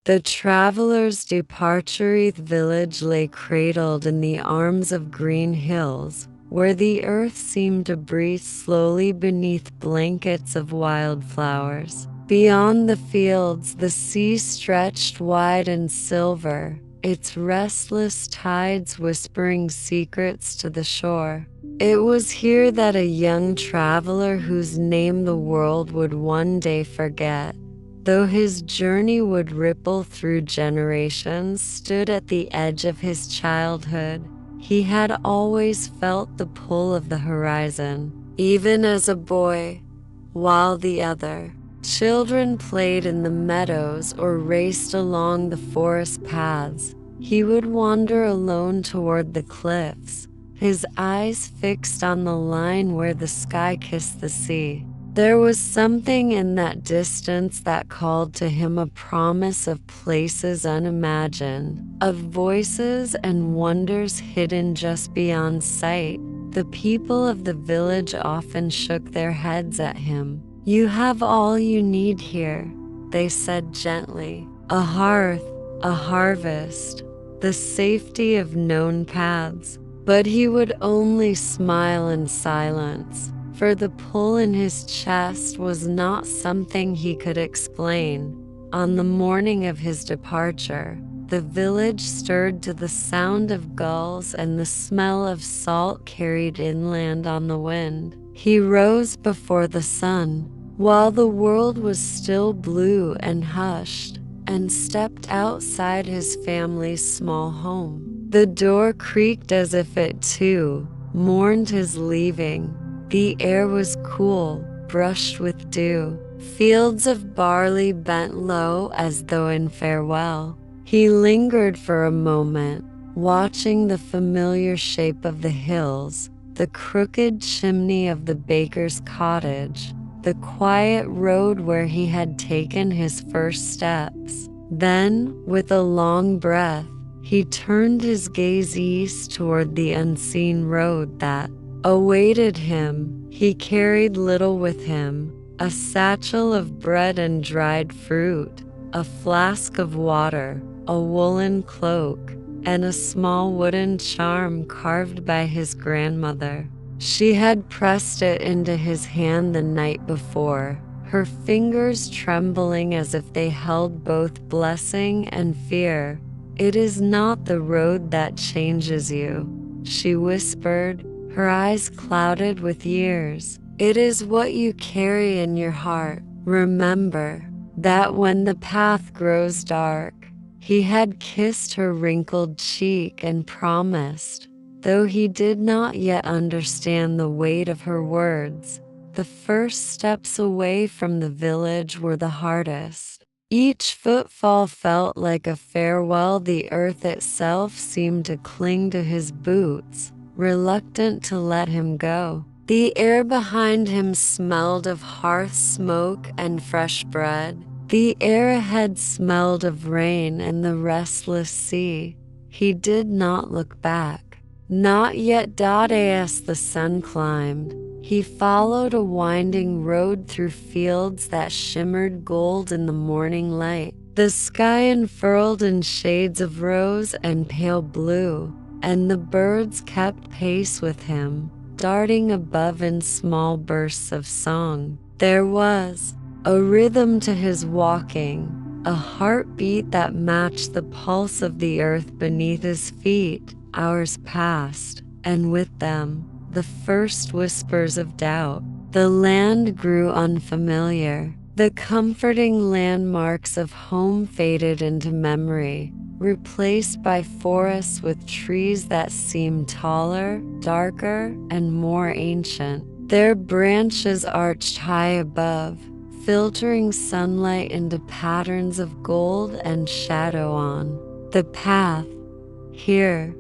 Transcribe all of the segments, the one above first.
The traveler's departure village lay cradled in the arms of green hills, where the earth seemed to breathe slowly beneath blankets of wildflowers. Beyond the fields, the sea stretched wide and silver, its restless tides whispering secrets to the shore. It was here that a young traveler whose name the world would one day forget, though his journey would ripple through generations, stood at the edge of his childhood. He had always felt the pull of the horizon, even as a boy, while the other children played in the meadows or raced along the forest paths. He would wander alone toward the cliffs, his eyes fixed on the line where the sky kissed the sea. There was something in that distance that called to him a promise of places unimagined, of voices and wonders hidden just beyond sight. The people of the village often shook their heads at him. "You have all you need here," they said gently. "A hearth, a harvest, the safety of known paths." But he would only smile in silence, for the pull in his chest was not something he could explain. On the morning of his departure, the village stirred to the sound of gulls and the smell of salt carried inland on the wind. He rose before the sun, while the world was still blue and hushed, and stepped outside his family's small home. The door creaked as if it too mourned his leaving. The air was cool, brushed with dew. Fields of barley bent low as though in farewell. He lingered for a moment, watching the familiar shape of the hills, the crooked chimney of the baker's cottage, the quiet road where he had taken his first steps. Then, with a long breath, he turned his gaze east toward the unseen road that awaited him. He carried little with him: a satchel of bread and dried fruit, a flask of water, a woolen cloak, and a small wooden charm carved by his grandmother. She had pressed it into his hand the night before, her fingers trembling as if they held both blessing and fear. "It is not the road that changes you," she whispered, her eyes clouded with years. "It is what you carry in your heart. Remember that when the path grows dark." He had kissed her wrinkled cheek and promised, though he did not yet understand the weight of her words, the first steps away from the village were the hardest. Each footfall felt like a farewell. The earth itself seemed to cling to his boots, reluctant to let him go. The air behind him smelled of hearth smoke and fresh bread. The air ahead smelled of rain and the restless sea. He did not look back. Not yet. As the sun climbed, he followed a winding road through fields that shimmered gold in the morning light. The sky unfurled in shades of rose and pale blue, and the birds kept pace with him, darting above in small bursts of song. There was a rhythm to his walking, a heartbeat that matched the pulse of the earth beneath his feet. Hours passed, and with them, the first whispers of doubt. The land grew unfamiliar. The comforting landmarks of home faded into memory, replaced by forests with trees that seemed taller, darker, and more ancient. Their branches arched high above, filtering sunlight into patterns of gold and shadow on the path. Here,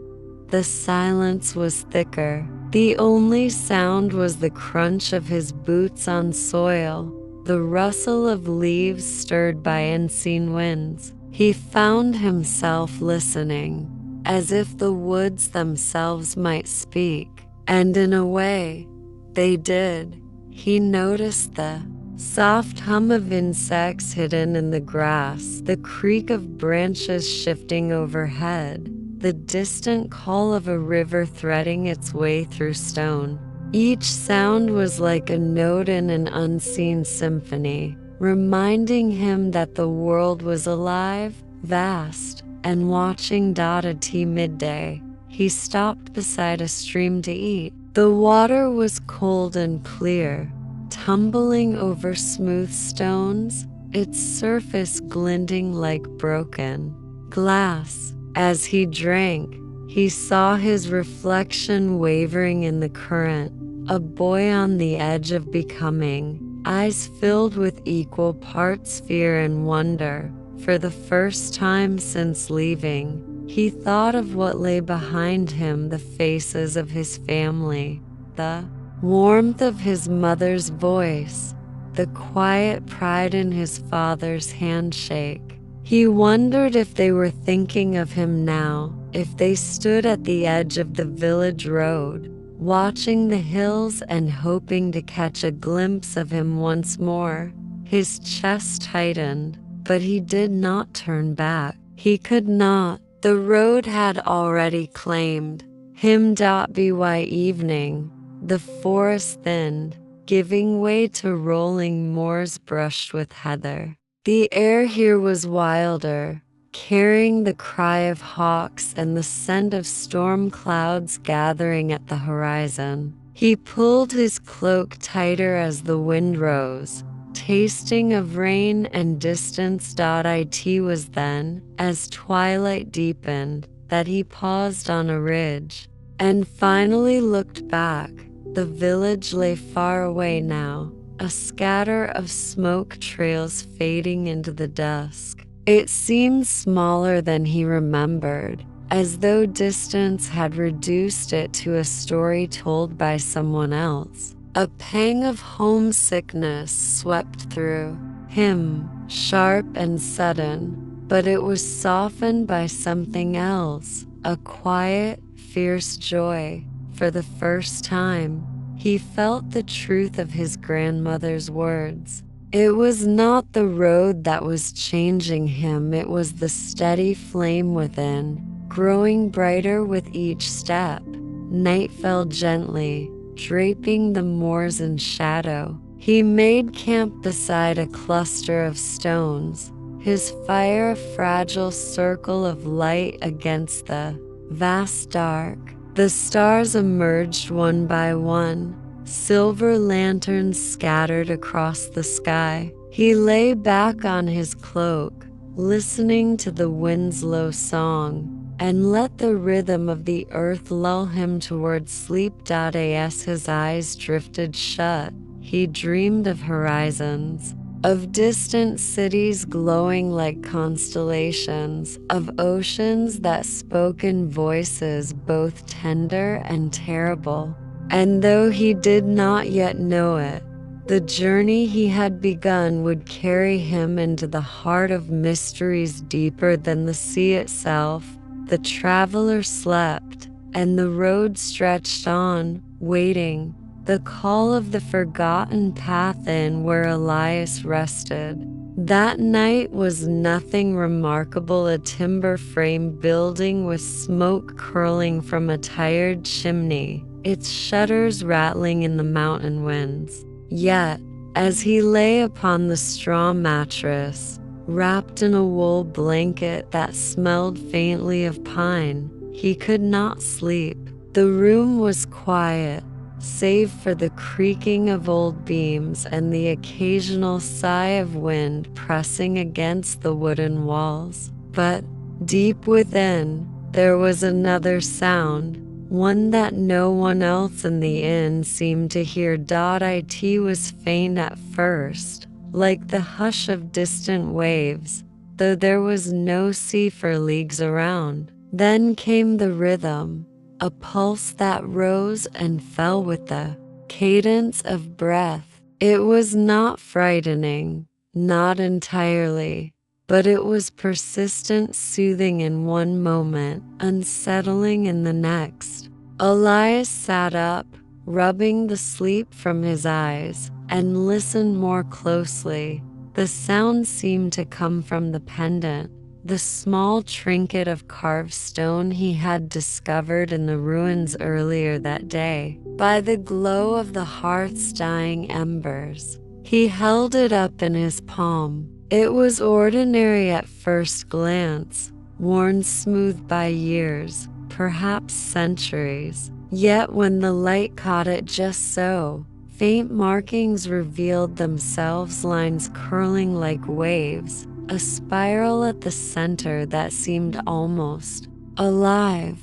the silence was thicker. The only sound was the crunch of his boots on soil, the rustle of leaves stirred by unseen winds. He found himself listening, as if the woods themselves might speak, and in a way, they did. He noticed the Soft hum of insects hidden in the grass, the creak of branches shifting overhead, the distant call of a river threading its way through stone. Each sound was like a note in an unseen symphony, reminding him that the world was alive, vast, and watching. At midday, he stopped beside a stream to eat. The water was cold and clear, tumbling over smooth stones, its surface glinting like broken glass. As he drank, he saw his reflection wavering in the current, a boy on the edge of becoming, eyes filled with equal parts fear and wonder. For the first time since leaving, he thought of what lay behind him, the faces of his family, the warmth of his mother's voice, the quiet pride in his father's handshake. He wondered if they were thinking of him now, if they stood at the edge of the village road, watching the hills and hoping to catch a glimpse of him once more. His chest tightened, but he did not turn back. He could not. The road had already claimed him. By evening, the forest thinned, giving way to rolling moors brushed with heather. The air here was wilder, carrying the cry of hawks and the scent of storm clouds gathering at the horizon. He pulled his cloak tighter as the wind rose, tasting of rain and distance. It was then, as twilight deepened, that he paused on a ridge and finally looked back. The village lay far away now, a scatter of smoke trails fading into the dusk. It seemed smaller than he remembered, as though distance had reduced it to a story told by someone else. A pang of homesickness swept through him, sharp and sudden, but it was softened by something else, a quiet, fierce joy. For the first time, he felt the truth of his grandmother's words. It was not the road that was changing him, it was the steady flame within, growing brighter with each step. Night fell gently, draping the moors in shadow. He made camp beside a cluster of stones, his fire a fragile circle of light against the vast dark. The stars emerged one by one, silver lanterns scattered across the sky. He lay back on his cloak, listening to the wind's low song, and let the rhythm of the earth lull him toward sleep. As his eyes drifted shut, he dreamed of horizons, of distant cities glowing like constellations, of oceans that spoke in voices both tender and terrible. And though he did not yet know it, the journey he had begun would carry him into the heart of mysteries deeper than the sea itself. The traveler slept, and the road stretched on, waiting, the call of the forgotten path in where Elias rested. That night was nothing remarkable, a timber frame building with smoke curling from a tired chimney, its shutters rattling in the mountain winds. Yet, as he lay upon the straw mattress, wrapped in a wool blanket that smelled faintly of pine, he could not sleep. The room was quiet, save for the creaking of old beams and the occasional sigh of wind pressing against the wooden walls. But deep within, there was another sound, one that no one else in the inn seemed to hear. It was faint at first, like the hush of distant waves, though there was no sea for leagues around. Then came the rhythm, a pulse that rose and fell with the cadence of breath. It was not frightening, not entirely, but it was persistent, soothing in one moment, unsettling in the next. Elias sat up, rubbing the sleep from his eyes. and listened more closely. The sound seemed to come from the pendant, the small trinket of carved stone he had discovered in the ruins earlier that day. By the glow of the hearth's dying embers, he held it up in his palm. It was ordinary at first glance, worn smooth by years, perhaps centuries. Yet when the light caught it just so, faint markings revealed themselves, lines curling like waves, a spiral at the center that seemed almost alive.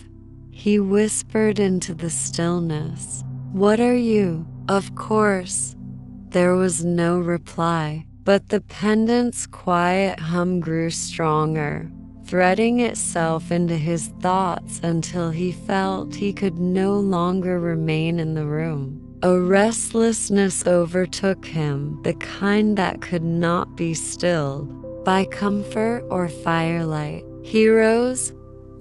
He whispered into the stillness, "What are you?" Of course, there was no reply, but the pendant's quiet hum grew stronger, threading itself into his thoughts until he felt he could no longer remain in the room. A restlessness overtook him, the kind that could not be stilled by comfort or firelight. He rose,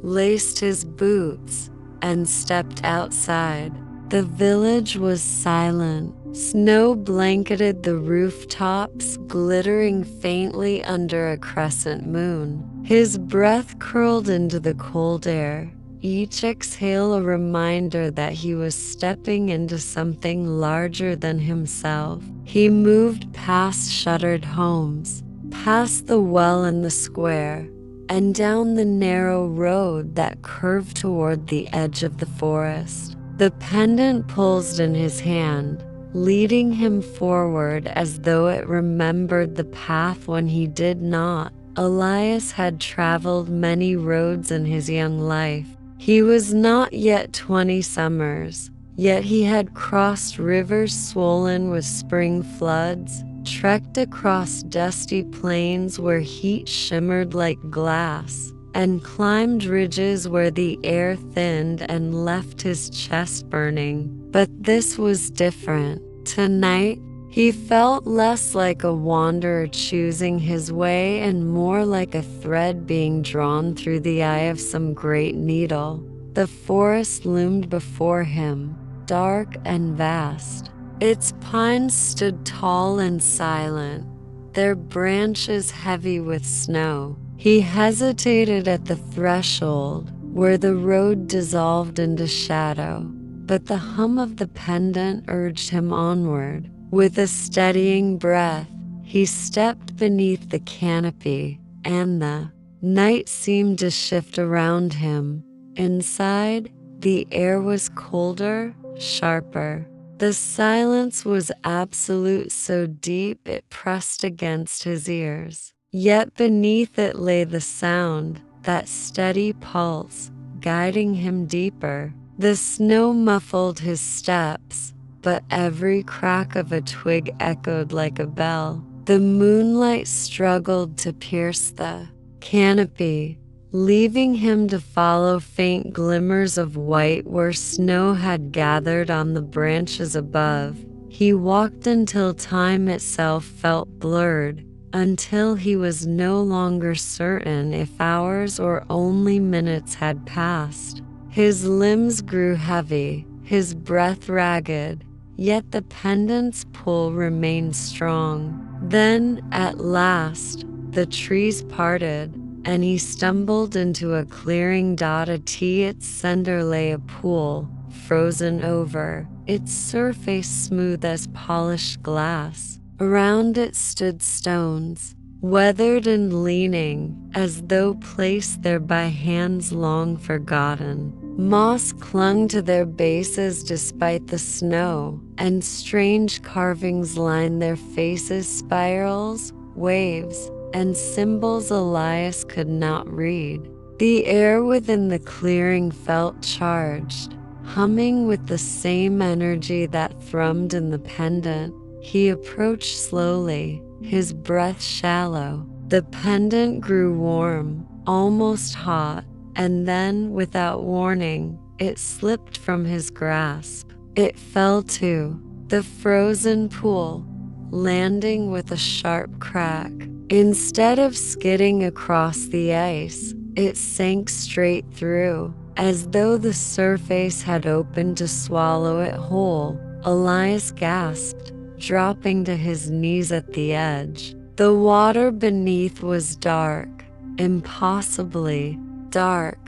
laced his boots, and stepped outside. The village was silent. Snow blanketed the rooftops, glittering faintly under a crescent moon. His breath curled into the cold air, each exhale a reminder that he was stepping into something larger than himself. He moved past shuttered homes, past the well in the square, and down the narrow road that curved toward the edge of the forest. The pendant pulsed in his hand, leading him forward as though it remembered the path when he did not. Elias had traveled many roads in his young life. He was not yet 20 summers, yet he had crossed rivers swollen with spring floods, trekked across dusty plains where heat shimmered like glass, and climbed ridges where the air thinned and left his chest burning. But this was different. Tonight, he felt less like a wanderer choosing his way and more like a thread being drawn through the eye of some great needle. The forest loomed before him, dark and vast. Its pines stood tall and silent, their branches heavy with snow. He hesitated at the threshold, where the road dissolved into shadow, but the hum of the pendant urged him onward. With a steadying breath, he stepped beneath the canopy, and the night seemed to shift around him. Inside, the air was colder, sharper. The silence was absolute, so deep it pressed against his ears. Yet beneath it lay the sound, that steady pulse, guiding him deeper. The snow muffled his steps, but every crack of a twig echoed like a bell. The moonlight struggled to pierce the canopy, leaving him to follow faint glimmers of white where snow had gathered on the branches above. He walked until time itself felt blurred, until he was no longer certain if hours or only minutes had passed. His limbs grew heavy, his breath ragged, yet the pendant's pull remained strong. Then, at last, the trees parted, and he stumbled into a clearing. At its center lay a pool, frozen over, its surface smooth as polished glass. Around it stood stones, weathered and leaning, as though placed there by hands long forgotten. Moss clung to their bases despite the snow, and strange carvings lined their faces, spirals, waves, and symbols Elias could not read. The air within the clearing felt charged, humming with the same energy that thrummed in the pendant. He approached slowly, his breath shallow. The pendant grew warm, almost hot, and then, without warning, it slipped from his grasp. It fell to the frozen pool, landing with a sharp crack. Instead of skidding across the ice, it sank straight through, as though the surface had opened to swallow it whole. Elias gasped, dropping to his knees at the edge. The water beneath was dark, impossibly dark,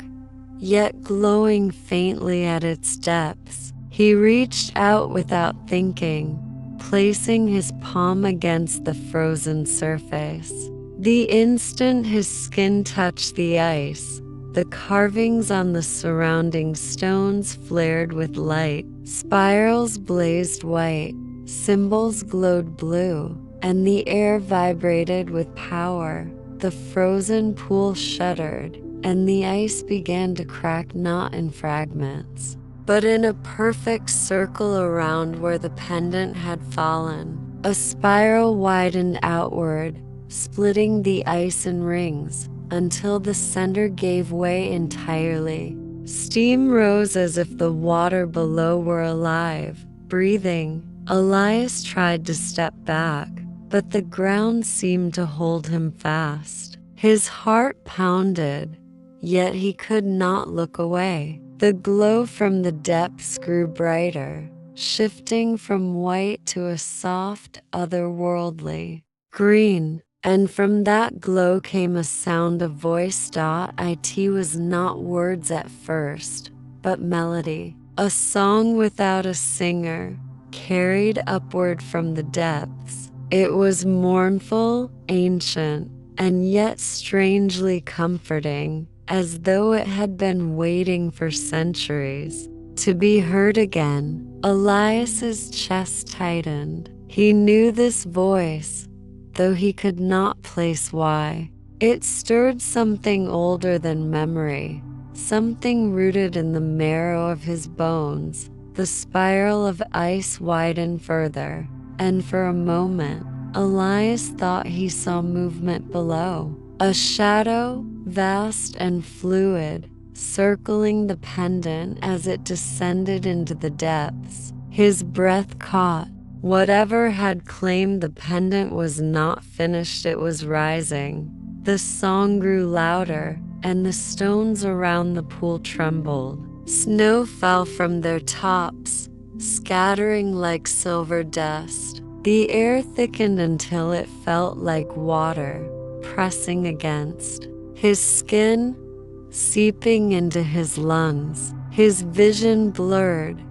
yet glowing faintly at its depths. He reached out without thinking, placing his palm against the frozen surface. The instant his skin touched the ice, the carvings on the surrounding stones flared with light. Spirals blazed white, symbols glowed blue, and the air vibrated with power. The frozen pool shuddered, and the ice began to crack not in fragments, but in a perfect circle around where the pendant had fallen. A spiral widened outward, splitting the ice in rings, until the center gave way entirely. Steam rose as if the water below were alive, breathing. Elias tried to step back, but the ground seemed to hold him fast. His heart pounded, yet he could not look away. The glow from the depths grew brighter, shifting from white to a soft, otherworldly green. And from that glow came a sound of voice. It was not words at first, but melody. A song without a singer, carried upward from the depths. It was mournful, ancient, and yet strangely comforting, as though it had been waiting for centuries to be heard again. Elias's chest tightened. He knew this voice, though he could not place why. It stirred something older than memory, something rooted in the marrow of his bones. The spiral of ice widened further, and for a moment, Elias thought he saw movement below. A shadow, vast and fluid, circling the pendant as it descended into the depths. His breath caught. Whatever had claimed the pendant was not finished, it was rising. The song grew louder, and the stones around the pool trembled. Snow fell from their tops, scattering like silver dust. The air thickened until it felt like water, pressing against his skin, seeping into his lungs. His vision blurred,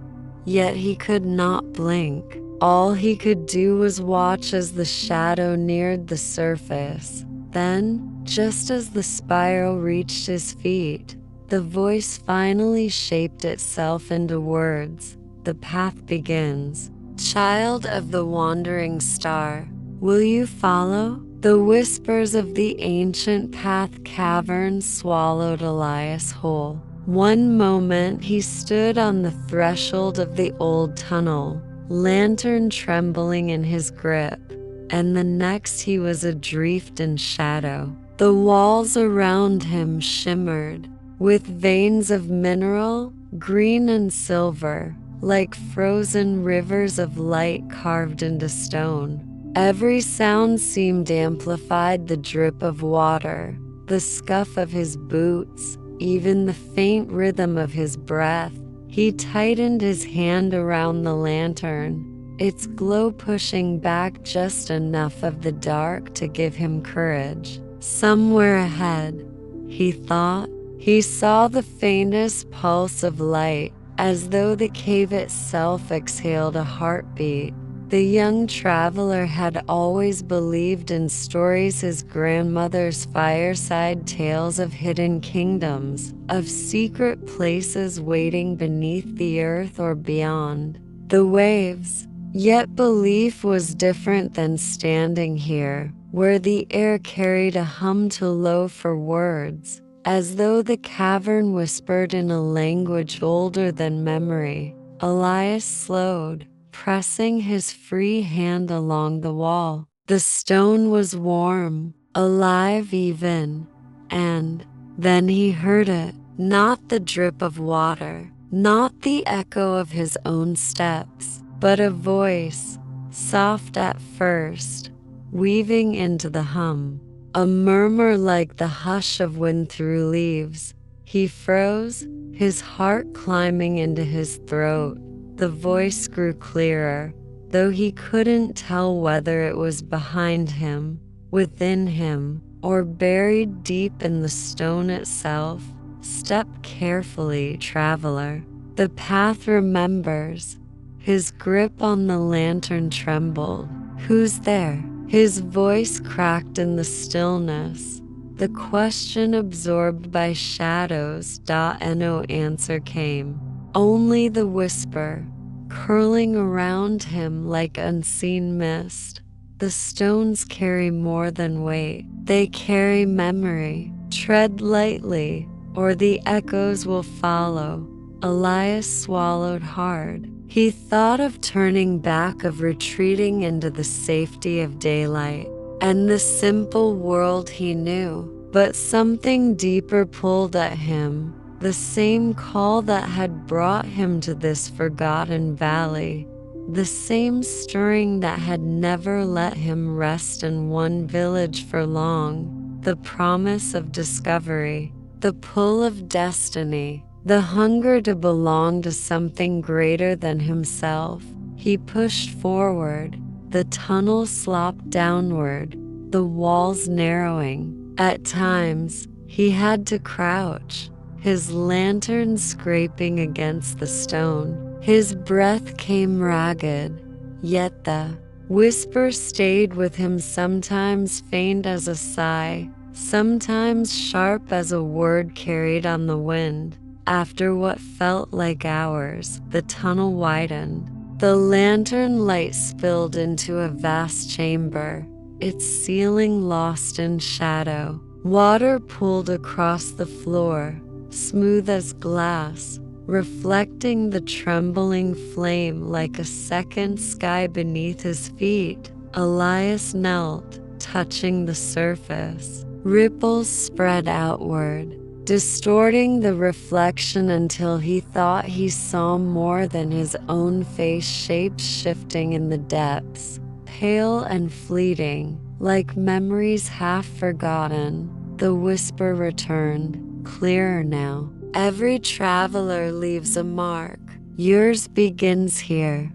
yet he could not blink. All he could do was watch as the shadow neared the surface. Then, just as the spiral reached his feet, the voice finally shaped itself into words. The path begins. Child of the wandering star, will you follow? The whispers of the ancient path cavern swallowed Elias whole. One moment he stood on the threshold of the old tunnel, lantern trembling in his grip, and the next he was adrift in shadow. The walls around him shimmered with veins of mineral, green and silver, like frozen rivers of light carved into stone. Every sound seemed amplified: the drip of water, the scuff of his boots, even the faint rhythm of his breath. He tightened his hand around the lantern, its glow pushing back just enough of the dark to give him courage. Somewhere ahead, he thought, he saw the faintest pulse of light, as though the cave itself exhaled a heartbeat. The young traveler had always believed in stories, his grandmother's fireside tales of hidden kingdoms, of secret places waiting beneath the earth or beyond the waves. Yet belief was different than standing here, where the air carried a hum too low for words, as though the cavern whispered in a language older than memory. Elias slowed, pressing his free hand along the wall. The stone was warm, alive even, and then he heard it. Not the drip of water, not the echo of his own steps, but a voice, soft at first, weaving into the hum. A murmur like the hush of wind through leaves. He froze, his heart climbing into his throat. The voice grew clearer, though he couldn't tell whether it was behind him, within him, or buried deep in the stone itself. Step carefully, traveler. The path remembers. His grip on the lantern trembled. Who's there? His voice cracked in the stillness. The question absorbed by shadows. No answer came. Only the whisper, curling around him like unseen mist. The stones carry more than weight. They carry memory. Tread lightly, or the echoes will follow. Elias swallowed hard. He thought of turning back, of retreating into the safety of daylight and the simple world he knew. But something deeper pulled at him, the same call that had brought him to this forgotten valley, the same stirring that had never let him rest in one village for long, the promise of discovery, the pull of destiny, the hunger to belong to something greater than himself. He pushed forward. The tunnel slopped downward, the walls narrowing. At times, he had to crouch, his lantern scraping against the stone. His breath came ragged, yet the whisper stayed with him, sometimes faint as a sigh, sometimes sharp as a word carried on the wind. After what felt like hours, the tunnel widened. The lantern light spilled into a vast chamber, its ceiling lost in shadow. Water pooled across the floor, smooth as glass, reflecting the trembling flame like a second sky beneath his feet. Elias knelt, touching the surface. Ripples spread outward, distorting the reflection until he thought he saw more than his own face, shapes shifting in the depths, pale and fleeting, like memories half forgotten. The whisper returned, clearer now. Every traveler leaves a mark. Yours begins here.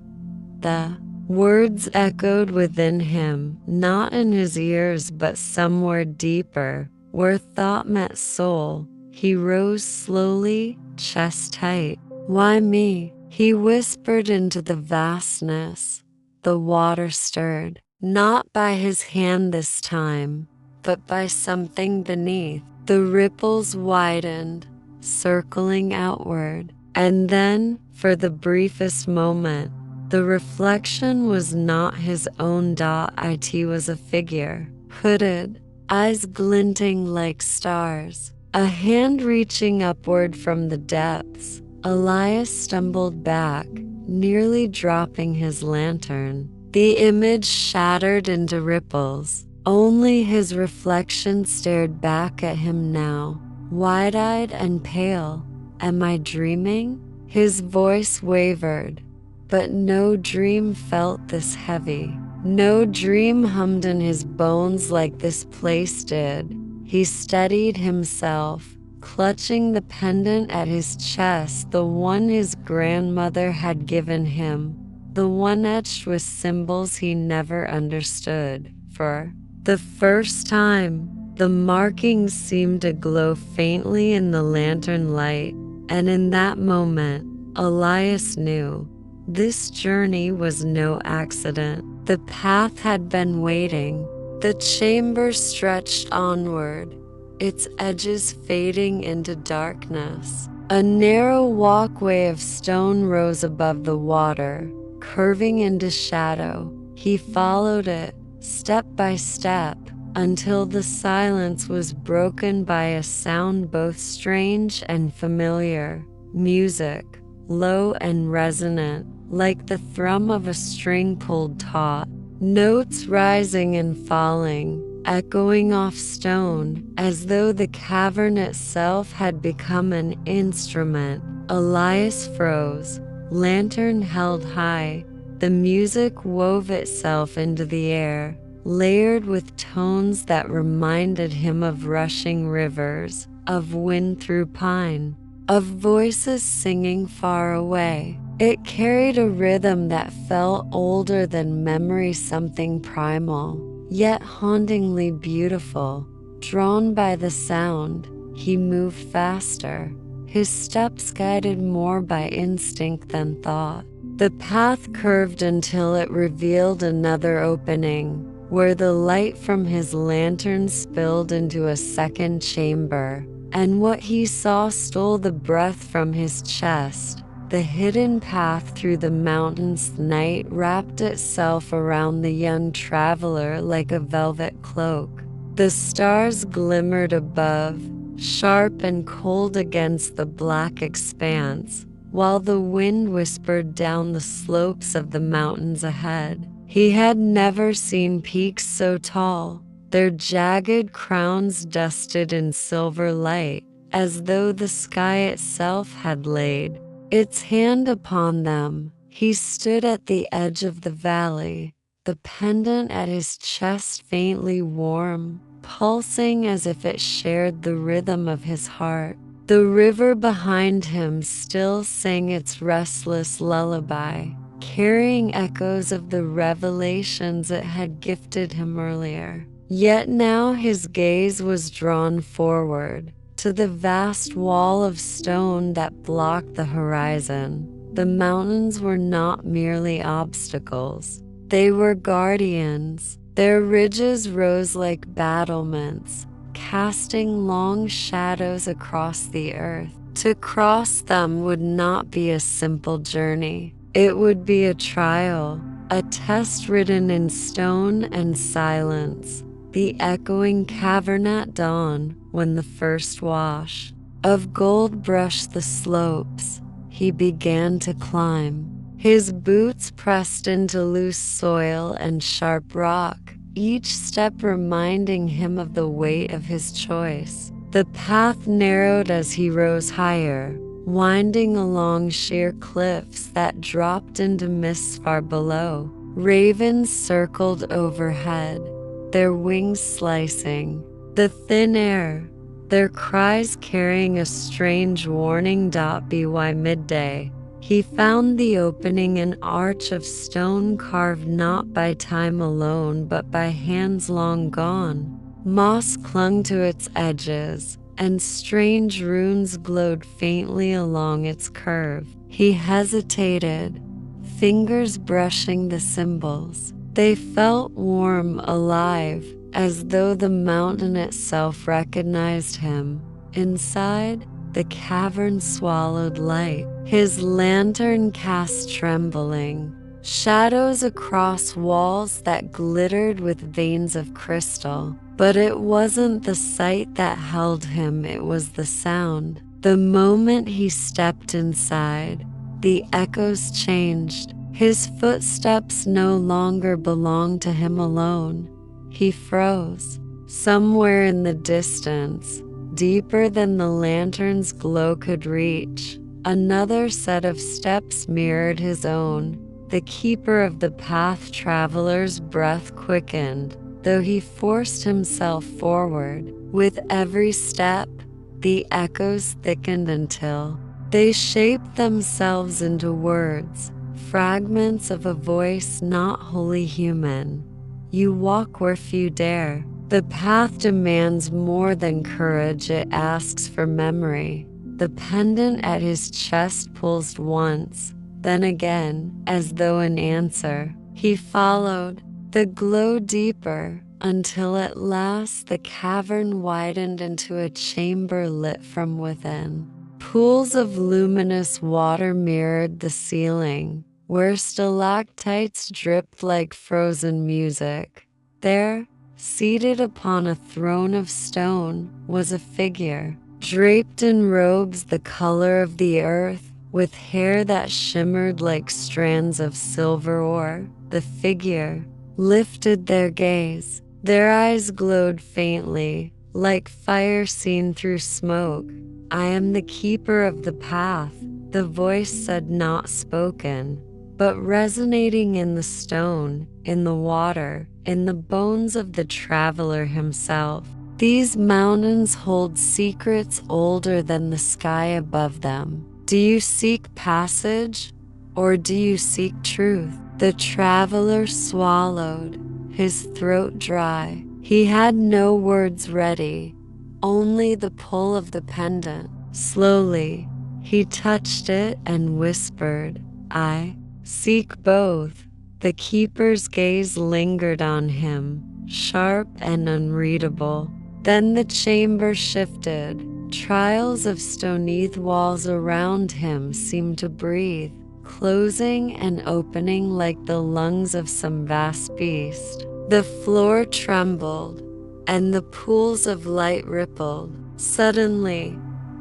The words echoed within him, not in his ears but somewhere deeper, where thought met soul. He rose slowly, chest tight. Why me? He whispered into the vastness. The water stirred, not by his hand this time, but by something beneath. The ripples widened, circling outward, and then, for the briefest moment, the reflection was not his own. It was a figure, hooded, eyes glinting like stars, a hand reaching upward from the depths. Elias stumbled back, nearly dropping his lantern. The image shattered into ripples. Only his reflection stared back at him now, wide-eyed and pale. Am I dreaming? His voice wavered, but no dream felt this heavy. No dream hummed in his bones like this place did. He steadied himself, clutching the pendant at his chest, the one his grandmother had given him, the one etched with symbols he never understood. For the first time, the markings seemed to glow faintly in the lantern light, and in that moment, Elias knew this journey was no accident. The path had been waiting. The chamber stretched onward, its edges fading into darkness. A narrow walkway of stone rose above the water, curving into shadow. He followed it, step by step, until the silence was broken by a sound both strange and familiar. Music, low and resonant, like the thrum of a string pulled taut. Notes rising and falling, echoing off stone, as though the cavern itself had become an instrument. Elias froze, lantern held high. The music wove itself into the air, layered with tones that reminded him of rushing rivers, of wind through pine, of voices singing far away. It carried a rhythm that felt older than memory, something primal, yet hauntingly beautiful. Drawn by the sound, he moved faster, his steps guided more by instinct than thought. The path curved until it revealed another opening, where the light from his lantern spilled into a second chamber, and what he saw stole the breath from his chest. The hidden path through the mountains. Night wrapped itself around the young traveler like a velvet cloak. The stars glimmered above, sharp and cold against the black expanse, while the wind whispered down the slopes of the mountains ahead. He had never seen peaks so tall, their jagged crowns dusted in silver light, as though the sky itself had laid its hand upon them. He stood at the edge of the valley, the pendant at his chest faintly warm, pulsing as if it shared the rhythm of his heart. The river behind him still sang its restless lullaby, carrying echoes of the revelations it had gifted him earlier. Yet now his gaze was drawn forward, to the vast wall of stone that blocked the horizon. The mountains were not merely obstacles, they were guardians. Their ridges rose like battlements, casting long shadows across the earth. To cross them would not be a simple journey. It would be a trial, a test written in stone and silence. The echoing cavern at dawn, when the first wash of gold brushed the slopes, he began to climb. His boots pressed into loose soil and sharp rock, each step reminding him of the weight of his choice. The path narrowed as he rose higher, winding along sheer cliffs that dropped into mists far below. Ravens circled overhead, their wings slicing the thin air, their cries carrying a strange warning. By midday, he found the opening, an arch of stone carved not by time alone but by hands long gone. Moss clung to its edges, and strange runes glowed faintly along its curve. He hesitated, fingers brushing the symbols. They felt warm, alive, as though the mountain itself recognized him. Inside, the cavern swallowed light, his lantern cast trembling shadows across walls that glittered with veins of crystal. But it wasn't the sight that held him, it was the sound. The moment he stepped inside, the echoes changed. His footsteps no longer belonged to him alone. He froze. Somewhere in the distance, deeper than the lantern's glow could reach, another set of steps mirrored his own. The keeper of the path. Traveler's breath quickened, though he forced himself forward. With every step, the echoes thickened until they shaped themselves into words, fragments of a voice not wholly human. You walk where few dare. The path demands more than courage, it asks for memory. The pendant at his chest pulsed once, then again, as though in answer. He followed, the glow deeper, until at last the cavern widened into a chamber lit from within. Pools of luminous water mirrored the ceiling, where stalactites dripped like frozen music. There, seated upon a throne of stone, was a figure, draped in robes the color of the earth, with hair that shimmered like strands of silver ore. The figure lifted their gaze. Their eyes glowed faintly, like fire seen through smoke. I am the keeper of the path, the voice said, not spoken, but resonating in the stone, in the water, in the bones of the traveler himself. These mountains hold secrets older than the sky above them. Do you seek passage, or do you seek truth? The traveler swallowed, his throat dry. He had no words ready, only the pull of the pendant. Slowly, he touched it and whispered, "I seek both." The keeper's gaze lingered on him, sharp and unreadable. Then the chamber shifted. Trials of stone walls around him seemed to breathe, closing and opening like the lungs of some vast beast. The floor trembled, and the pools of light rippled. Suddenly,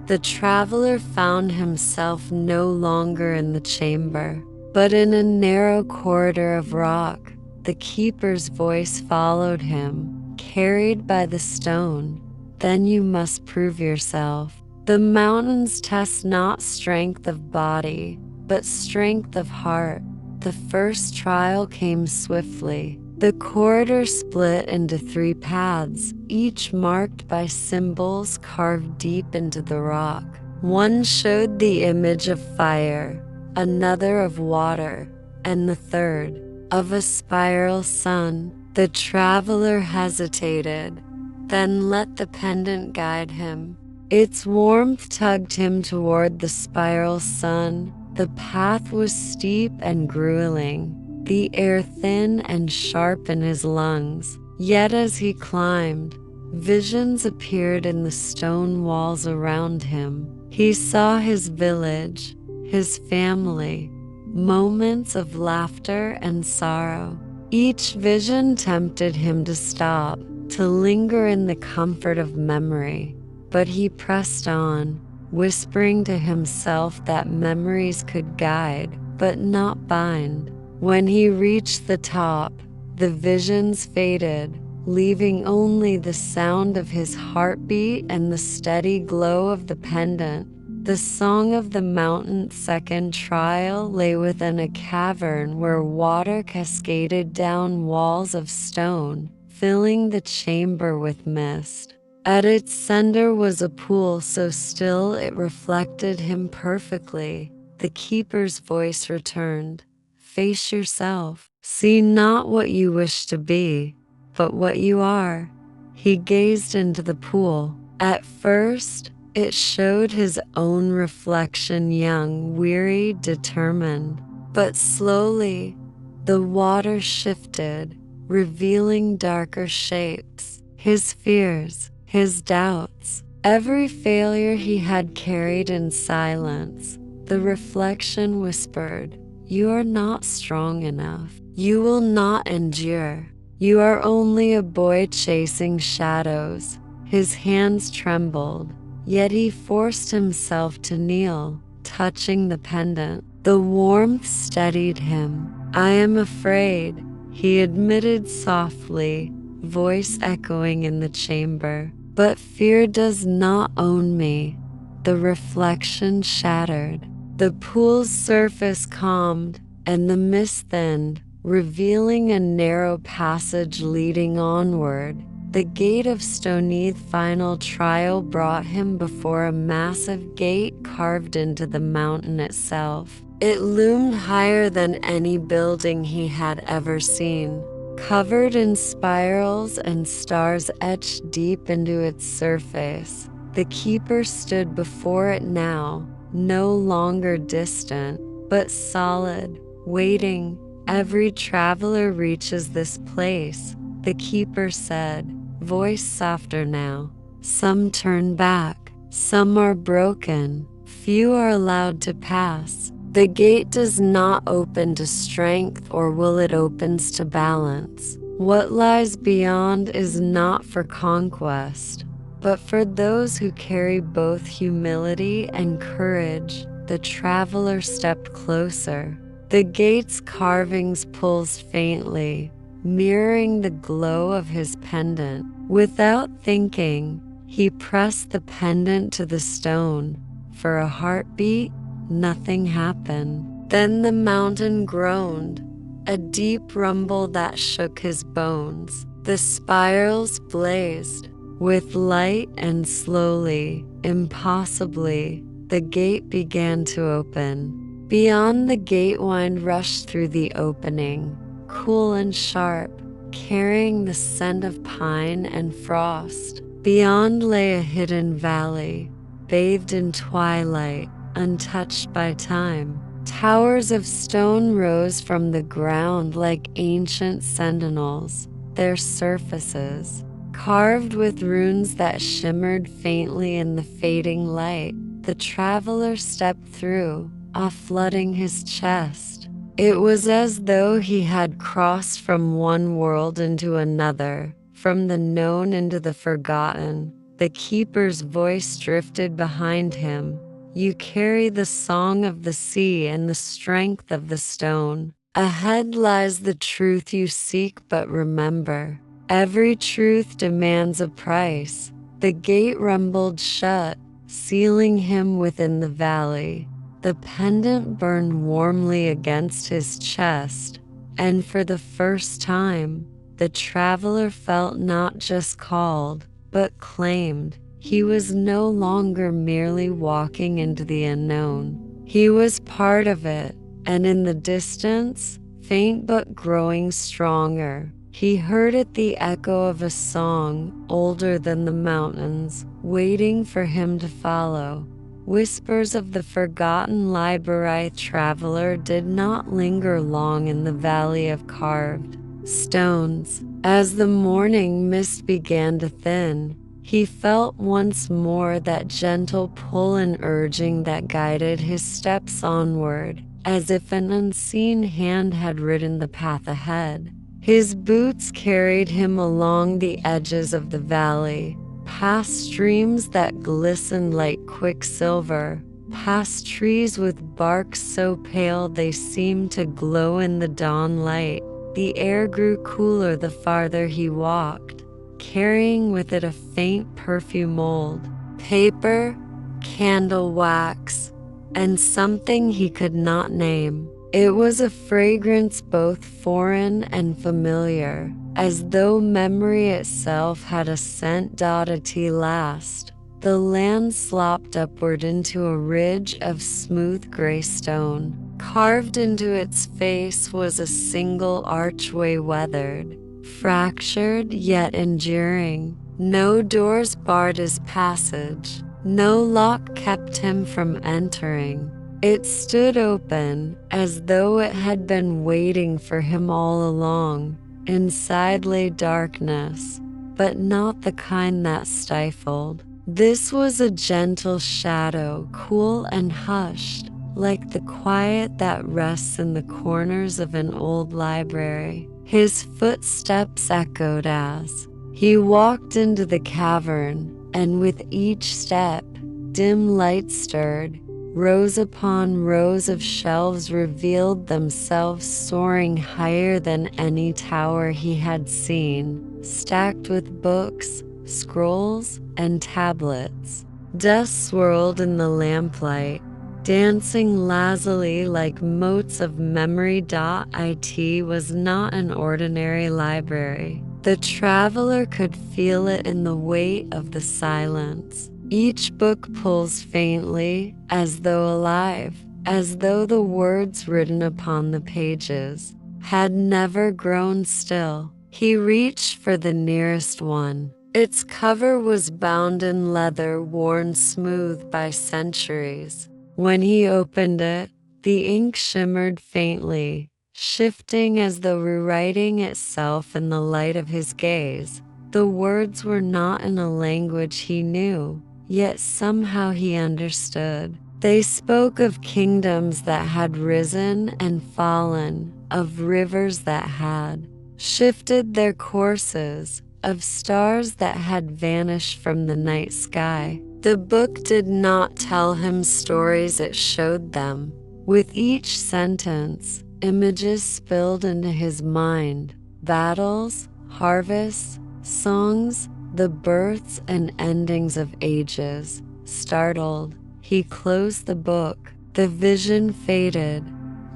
the traveler found himself no longer in the chamber, but in a narrow corridor of rock. The keeper's voice followed him, carried by the stone. "Then you must prove yourself. The mountains test not strength of body, but strength of heart." The first trial came swiftly. The corridor split into 3 paths, each marked by symbols carved deep into the rock. One showed the image of fire, another of water, and the third of a spiral sun. The traveler hesitated, then let the pendant guide him. Its warmth tugged him toward the spiral sun. The path was steep and grueling, the air thin and sharp in his lungs. Yet as he climbed, visions appeared in the stone walls around him. He saw his village, his family, moments of laughter and sorrow. Each vision tempted him to stop, to linger in the comfort of memory. But he pressed on, whispering to himself that memories could guide, but not bind. When he reached the top, the visions faded, leaving only the sound of his heartbeat and the steady glow of the pendant. The song of the mountain's second trial lay within a cavern where water cascaded down walls of stone, filling the chamber with mist. At its center was a pool so still it reflected him perfectly. The keeper's voice returned, "Face yourself. See not what you wish to be, but what you are." He gazed into the pool. At first, it showed his own reflection, young, weary, determined. But slowly, the water shifted, revealing darker shapes. His fears, his doubts, every failure he had carried in silence. The reflection whispered, "You are not strong enough. You will not endure. You are only a boy chasing shadows." His hands trembled, yet he forced himself to kneel, touching the pendant. The warmth steadied him. "I am afraid," he admitted softly, voice echoing in the chamber. "But fear does not own me." The reflection shattered. The pool's surface calmed, and the mist thinned, revealing a narrow passage leading onward. The gate of Stoneath's final trial brought him before a massive gate carved into the mountain itself. It loomed higher than any building he had ever seen, covered in spirals and stars etched deep into its surface. The keeper stood before it now, no longer distant, but solid, waiting. "Every traveler reaches this place," the keeper said, voice softer now. "Some turn back, some are broken, few are allowed to pass. The gate does not open to strength, or will it opens to balance. What lies beyond is not for conquest, but for those who carry both humility and courage." The traveler stepped closer. The gate's carvings pulsed faintly, mirroring the glow of his pendant. Without thinking, he pressed the pendant to the stone. For a heartbeat, nothing happened. Then the mountain groaned, a deep rumble that shook his bones. The spirals blazed with light, and slowly, impossibly, the gate began to open. Beyond, the gate wind rushed through the opening, cool and sharp, carrying the scent of pine and frost. Beyond lay a hidden valley, bathed in twilight, untouched by time. Towers of stone rose from the ground like ancient sentinels, their surfaces carved with runes that shimmered faintly in the fading light. The traveler stepped through, flooding his chest. It was as though he had crossed from one world into another, from the known into the forgotten. The keeper's voice drifted behind him. You carry the song of the sea and the strength of the stone. Ahead lies the truth you seek, but remember, every truth demands a price. The gate rumbled shut, sealing him within the valley. The pendant burned warmly against his chest, and for the first time, the traveler felt not just called, but claimed. He was no longer merely walking into the unknown. He was part of it, and in the distance, faint but growing stronger, he heard it, the echo of a song older than the mountains, waiting for him to follow. Whispers of the forgotten library. Traveler did not linger long in the valley of carved stones. As the morning mist began to thin, he felt once more that gentle pull and urging that guided his steps onward, as if an unseen hand had ridden the path ahead. His boots carried him along the edges of the valley, past streams that glistened like quicksilver, past trees with barks so pale they seemed to glow in the dawn light. The air grew cooler the farther he walked, carrying with it a faint perfume, mold, paper, candle wax, and something he could not name. It was a fragrance both foreign and familiar, as though memory itself had a scent. At last, the land sloped upward into a ridge of smooth gray stone. Carved into its face was a single archway, weathered, fractured yet enduring. No doors barred his passage, no lock kept him from entering. It stood open, as though it had been waiting for him all along. Inside lay darkness, but not the kind that stifled. This was a gentle shadow, cool and hushed, like the quiet that rests in the corners of an old library. His footsteps echoed as he walked into the cavern, and with each step, dim light stirred. Rows upon rows of shelves revealed themselves, soaring higher than any tower he had seen, stacked with books, scrolls, and tablets. Dust swirled in the lamplight, dancing lazily like motes of memory. It was not an ordinary library. The traveler could feel it in the weight of the silence. Each book pulls faintly, as though alive, as though the words written upon the pages had never grown still. He reached for the nearest one. Its cover was bound in leather worn smooth by centuries. When he opened it, the ink shimmered faintly, shifting as though rewriting itself in the light of his gaze. The words were not in a language he knew, yet somehow he understood. They spoke of kingdoms that had risen and fallen, of rivers that had shifted their courses, of stars that had vanished from the night sky. The book did not tell him stories, it showed them. With each sentence, images spilled into his mind: battles, harvests, songs, the births and endings of ages. Startled, he closed the book. The vision faded,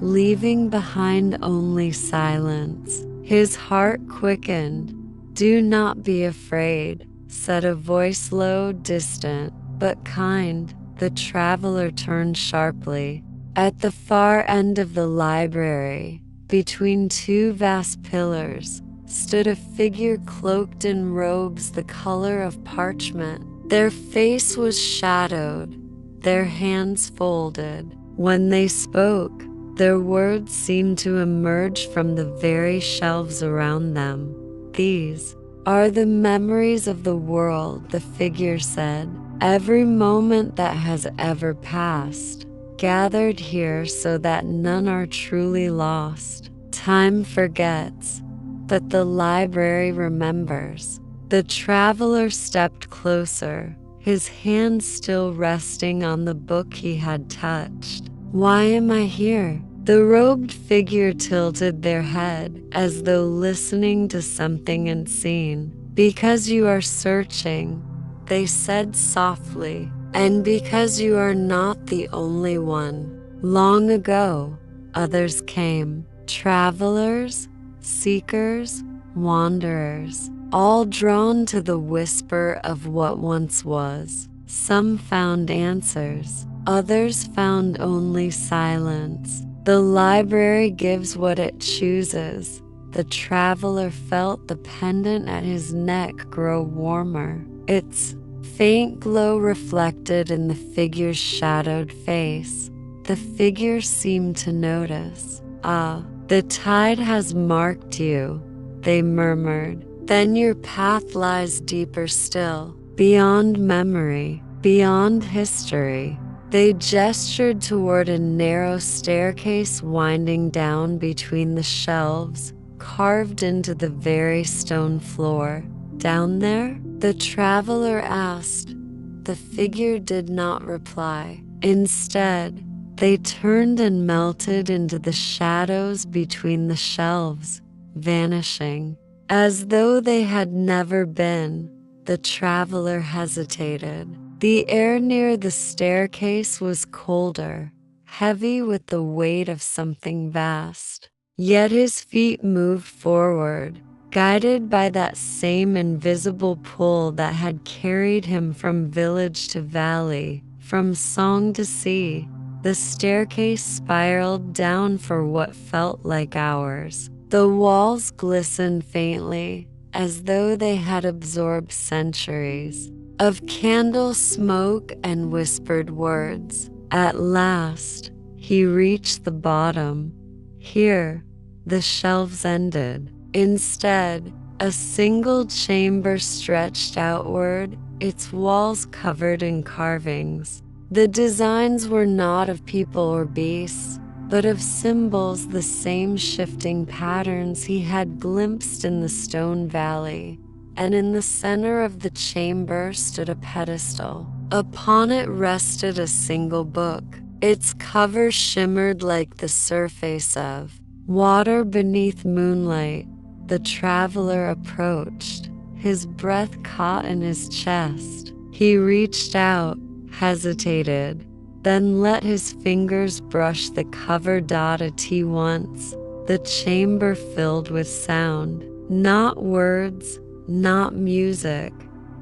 leaving behind only silence. His heart quickened. "Do not be afraid," said a voice, low, distant, but kind. The traveler turned sharply. At the far end of the library, between two vast pillars, stood a figure cloaked in robes the color of parchment. Their face was shadowed, their hands folded. When they spoke, their words seemed to emerge from the very shelves around them. "These are the memories of the world," the figure said. "Every moment that has ever passed, gathered here so that none are truly lost. Time forgets, but the library remembers." The traveler stepped closer, his hand still resting on the book he had touched. "Why am I here?" The robed figure tilted their head, as though listening to something unseen. "Because you are searching," they said softly, "and because you are not the only one. Long ago, others came, travelers, seekers, wanderers, all drawn to the whisper of what once was. Some found answers, others found only silence. The library gives what it chooses." The traveler felt the pendant at his neck grow warmer. Its faint glow reflected in the figure's shadowed face. The figure seemed to notice. "Ah, the tide has marked you," they murmured. "Then your path lies deeper still, beyond memory, beyond history." They gestured toward a narrow staircase winding down between the shelves, carved into the very stone floor. "Down there?" the traveler asked. The figure did not reply. Instead, they turned and melted into the shadows between the shelves, vanishing. As though they had never been, the traveler hesitated. The air near the staircase was colder, heavy with the weight of something vast. Yet his feet moved forward, guided by that same invisible pull that had carried him from village to valley, from song to sea. The staircase spiraled down for what felt like hours. The walls glistened faintly, as though they had absorbed centuries of candle smoke and whispered words. At last, he reached the bottom. Here, the shelves ended. Instead, a single chamber stretched outward, its walls covered in carvings. The designs were not of people or beasts, but of symbols, the same shifting patterns he had glimpsed in the stone valley. And in the center of the chamber stood a pedestal. Upon it rested a single book. Its cover shimmered like the surface of water beneath moonlight. The traveler approached, his breath caught in his chest. He reached out, hesitated, then let his fingers brush the cover dot once. The chamber filled with sound, not words, not music,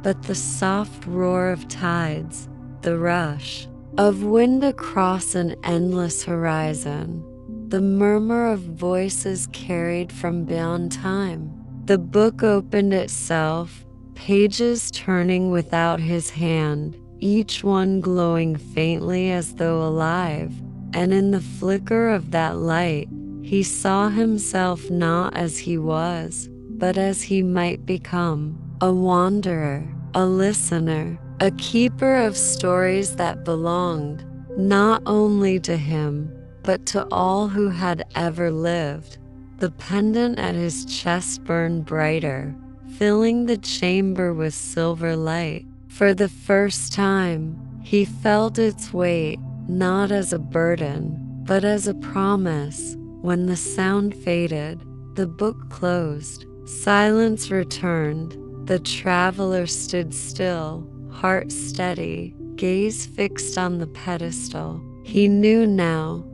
but the soft roar of tides, the rush of wind across an endless horizon, the murmur of voices carried from beyond time. The book opened itself, pages turning without his hand, each one glowing faintly as though alive, and in the flicker of that light, he saw himself not as he was, but as he might become, a wanderer, a listener, a keeper of stories that belonged not only to him, but to all who had ever lived. The pendant at his chest burned brighter, filling the chamber with silver light. For the first time, he felt its weight, not as a burden, but as a promise. When the sound faded, the book closed. Silence returned. The traveler stood still, heart steady, gaze fixed on the pedestal. He knew now,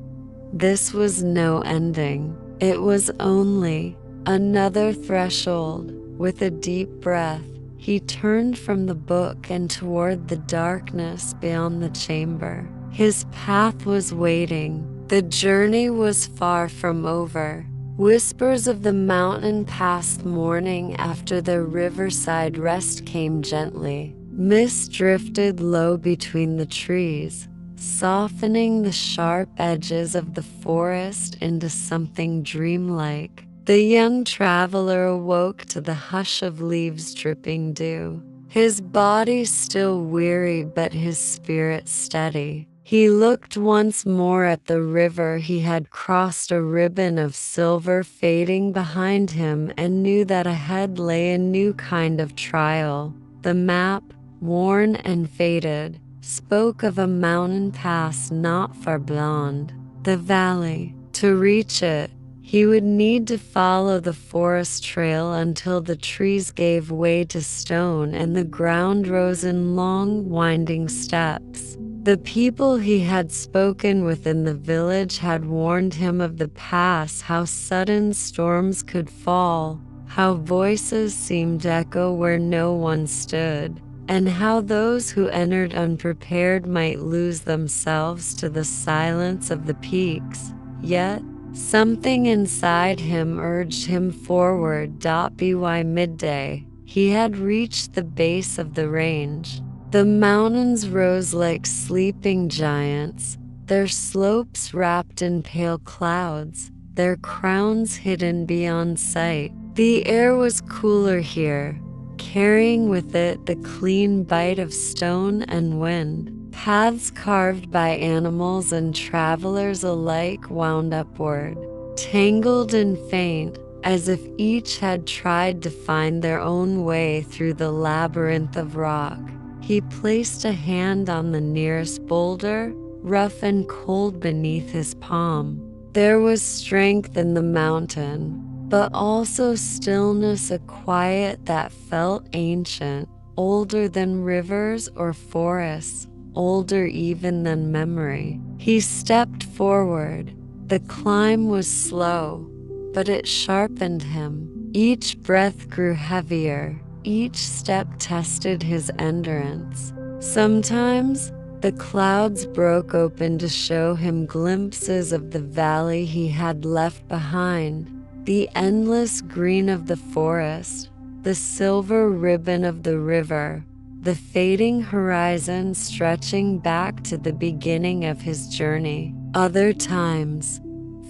this was no ending. It was only another threshold. With a deep breath, he turned from the book and toward the darkness beyond the chamber. His path was waiting. The journey was far from over. Whispers of the mountain passed morning after the riverside rest came gently. Mist drifted low between the trees, softening the sharp edges of the forest into something dreamlike. The young traveler awoke to the hush of leaves dripping dew. His body still weary but his spirit steady. He looked once more at the river he had crossed, a ribbon of silver fading behind him, and knew that ahead lay a new kind of trial. The map, worn and faded, spoke of a mountain pass not far beyond the valley. To reach it, he would need to follow the forest trail until the trees gave way to stone and the ground rose in long, winding steps. The people he had spoken with in the village had warned him of the pass, how sudden storms could fall, how voices seemed to echo where no one stood, and how those who entered unprepared might lose themselves to the silence of the peaks. Yet, something inside him urged him forward. By midday, he had reached the base of the range. The mountains rose like sleeping giants, their slopes wrapped in pale clouds, their crowns hidden beyond sight. The air was cooler here, carrying with it the clean bite of stone and wind. Paths carved by animals and travelers alike wound upward, tangled and faint, as if each had tried to find their own way through the labyrinth of rock. He placed a hand on the nearest boulder, rough and cold beneath his palm. There was strength in the mountain, but also stillness, a quiet that felt ancient, older than rivers or forests, older even than memory. He stepped forward. The climb was slow, but it sharpened him. Each breath grew heavier. Each step tested his endurance. Sometimes, the clouds broke open to show him glimpses of the valley he had left behind, the endless green of the forest, the silver ribbon of the river, the fading horizon stretching back to the beginning of his journey. Other times,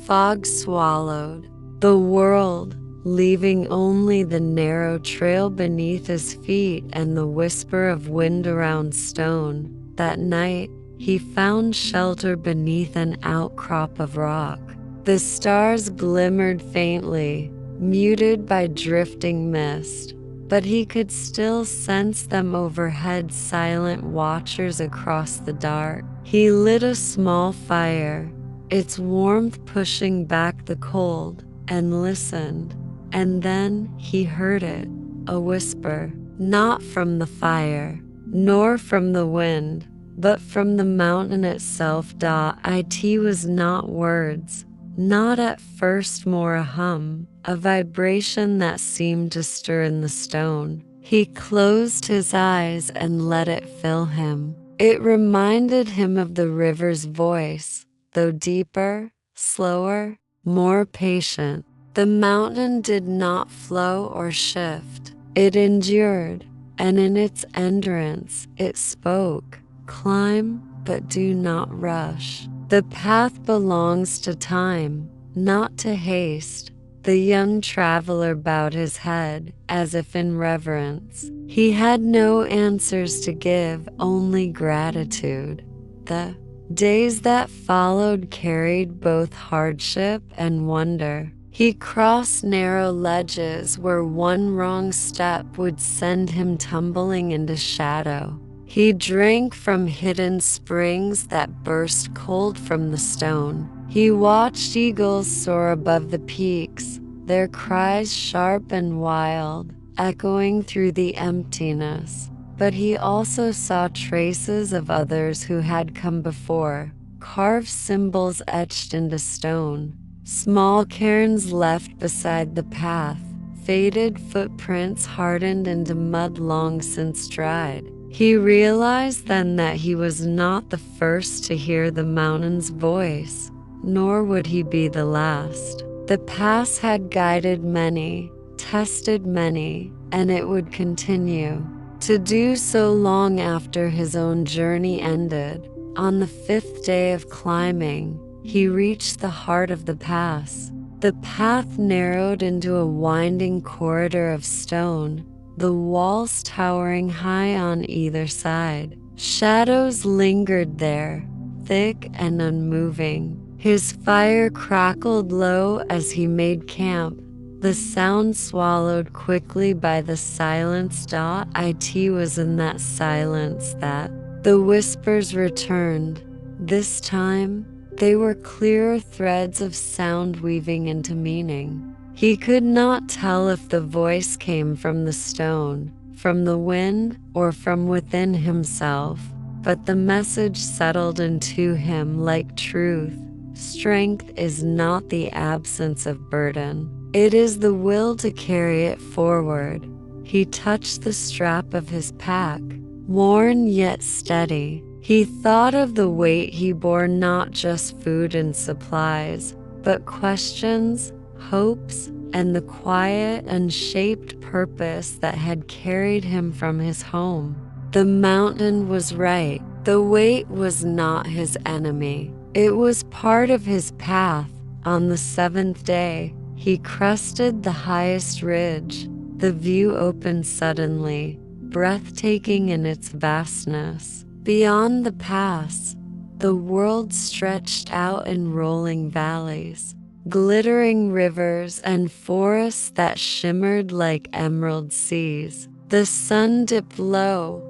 fog swallowed the world, leaving only the narrow trail beneath his feet and the whisper of wind around stone. That night, he found shelter beneath an outcrop of rock. The stars glimmered faintly, muted by drifting mist, but he could still sense them overhead, silent watchers across the dark. He lit a small fire, its warmth pushing back the cold, and listened. And then he heard it, a whisper, not from the fire, nor from the wind, but from the mountain itself. It was not words, not at first, more a hum, a vibration that seemed to stir in the stone. He closed his eyes and let it fill him. It reminded him of the river's voice, though deeper, slower, more patient. The mountain did not flow or shift. It endured, and in its endurance it spoke. Climb, but do not rush. The path belongs to time, not to haste. The young traveler bowed his head, as if in reverence. He had no answers to give, only gratitude. The days that followed carried both hardship and wonder. He crossed narrow ledges where one wrong step would send him tumbling into shadow. He drank from hidden springs that burst cold from the stone. He watched eagles soar above the peaks, their cries sharp and wild, echoing through the emptiness. But he also saw traces of others who had come before, carved symbols etched into stone. Small cairns left beside the path, faded footprints hardened into mud long since dried. He realized then that he was not the first to hear the mountain's voice, nor would he be the last. The past had guided many, tested many, and it would continue to do so long after his own journey ended. On the 5th day of climbing, he reached the heart of the pass. The path narrowed into a winding corridor of stone, the walls towering high on either side. Shadows lingered there, thick and unmoving. His fire crackled low as he made camp, the sound swallowed quickly by the silence. It was in that silence that the whispers returned. This time, they were clearer threads of sound weaving into meaning. He could not tell if the voice came from the stone, from the wind, or from within himself, but the message settled into him like truth. Strength is not the absence of burden. It is the will to carry it forward. He touched the strap of his pack, worn yet steady. He thought of the weight he bore, not just food and supplies, but questions, hopes, and the quiet, unshaped purpose that had carried him from his home. The mountain was right. The weight was not his enemy. It was part of his path. On the 7th day, he crested the highest ridge. The view opened suddenly, breathtaking in its vastness. Beyond the pass, the world stretched out in rolling valleys, glittering rivers, and forests that shimmered like emerald seas. The sun dipped low,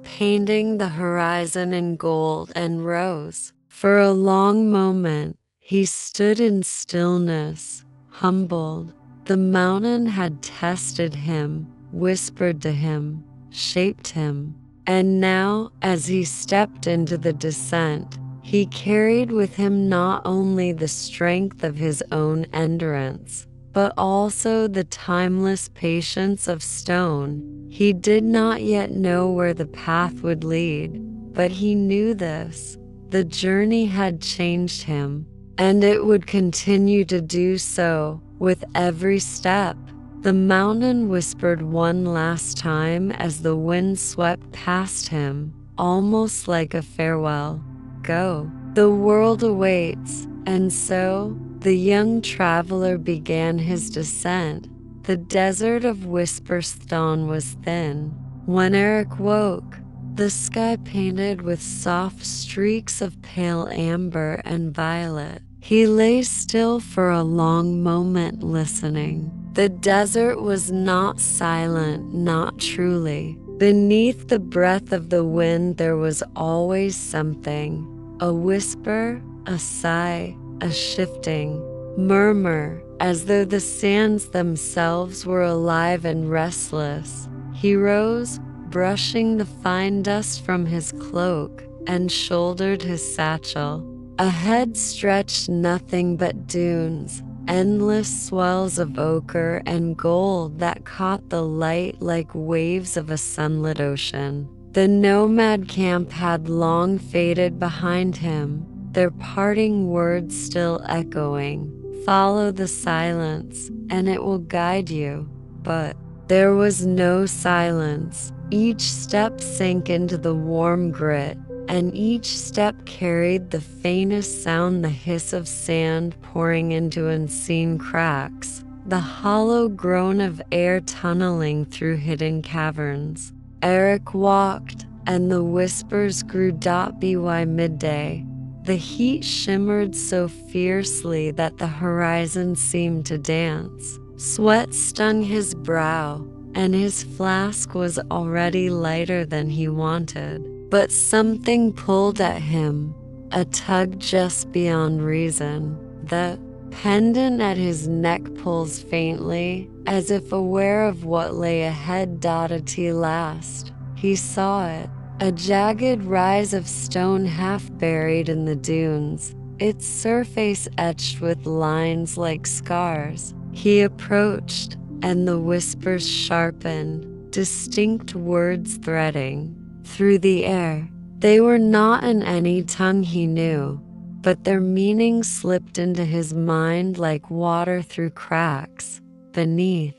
painting the horizon in gold and rose. For a long moment, he stood in stillness, humbled. The mountain had tested him, whispered to him, shaped him. And now, as he stepped into the descent, he carried with him not only the strength of his own endurance, but also the timeless patience of stone. He did not yet know where the path would lead, but he knew this. The journey had changed him, and it would continue to do so with every step. The mountain whispered one last time as the wind swept past him, almost like a farewell. Go. The world awaits. And so, the young traveler began his descent. The desert of whispers dawn was thin. When Eric woke, the sky painted with soft streaks of pale amber and violet. He lay still for a long moment, listening. The desert was not silent, not truly. Beneath the breath of the wind there was always something. A whisper, a sigh, a shifting murmur, as though the sands themselves were alive and restless. He rose, brushing the fine dust from his cloak, and shouldered his satchel. Ahead stretched nothing but dunes, endless swells of ochre and gold that caught the light like waves of a sunlit ocean. The nomad camp had long faded behind him, their parting words still echoing. Follow the silence, and it will guide you. But there was no silence. Each step sank into the warm grit, and each step carried the faintest sound, the hiss of sand pouring into unseen cracks, the hollow groan of air tunneling through hidden caverns. Eric walked, and the whispers grew. By midday, the heat shimmered so fiercely that the horizon seemed to dance. Sweat stung his brow, and his flask was already lighter than he wanted. But something pulled at him, a tug just beyond reason. The pendant at his neck pulsed faintly, as if aware of what lay ahead. At last, he saw it, a jagged rise of stone half buried in the dunes, its surface etched with lines like scars. He approached, and the whispers sharpened, distinct words threading. through the air. They were not in any tongue he knew, but their meaning slipped into his mind like water through cracks. Beneath,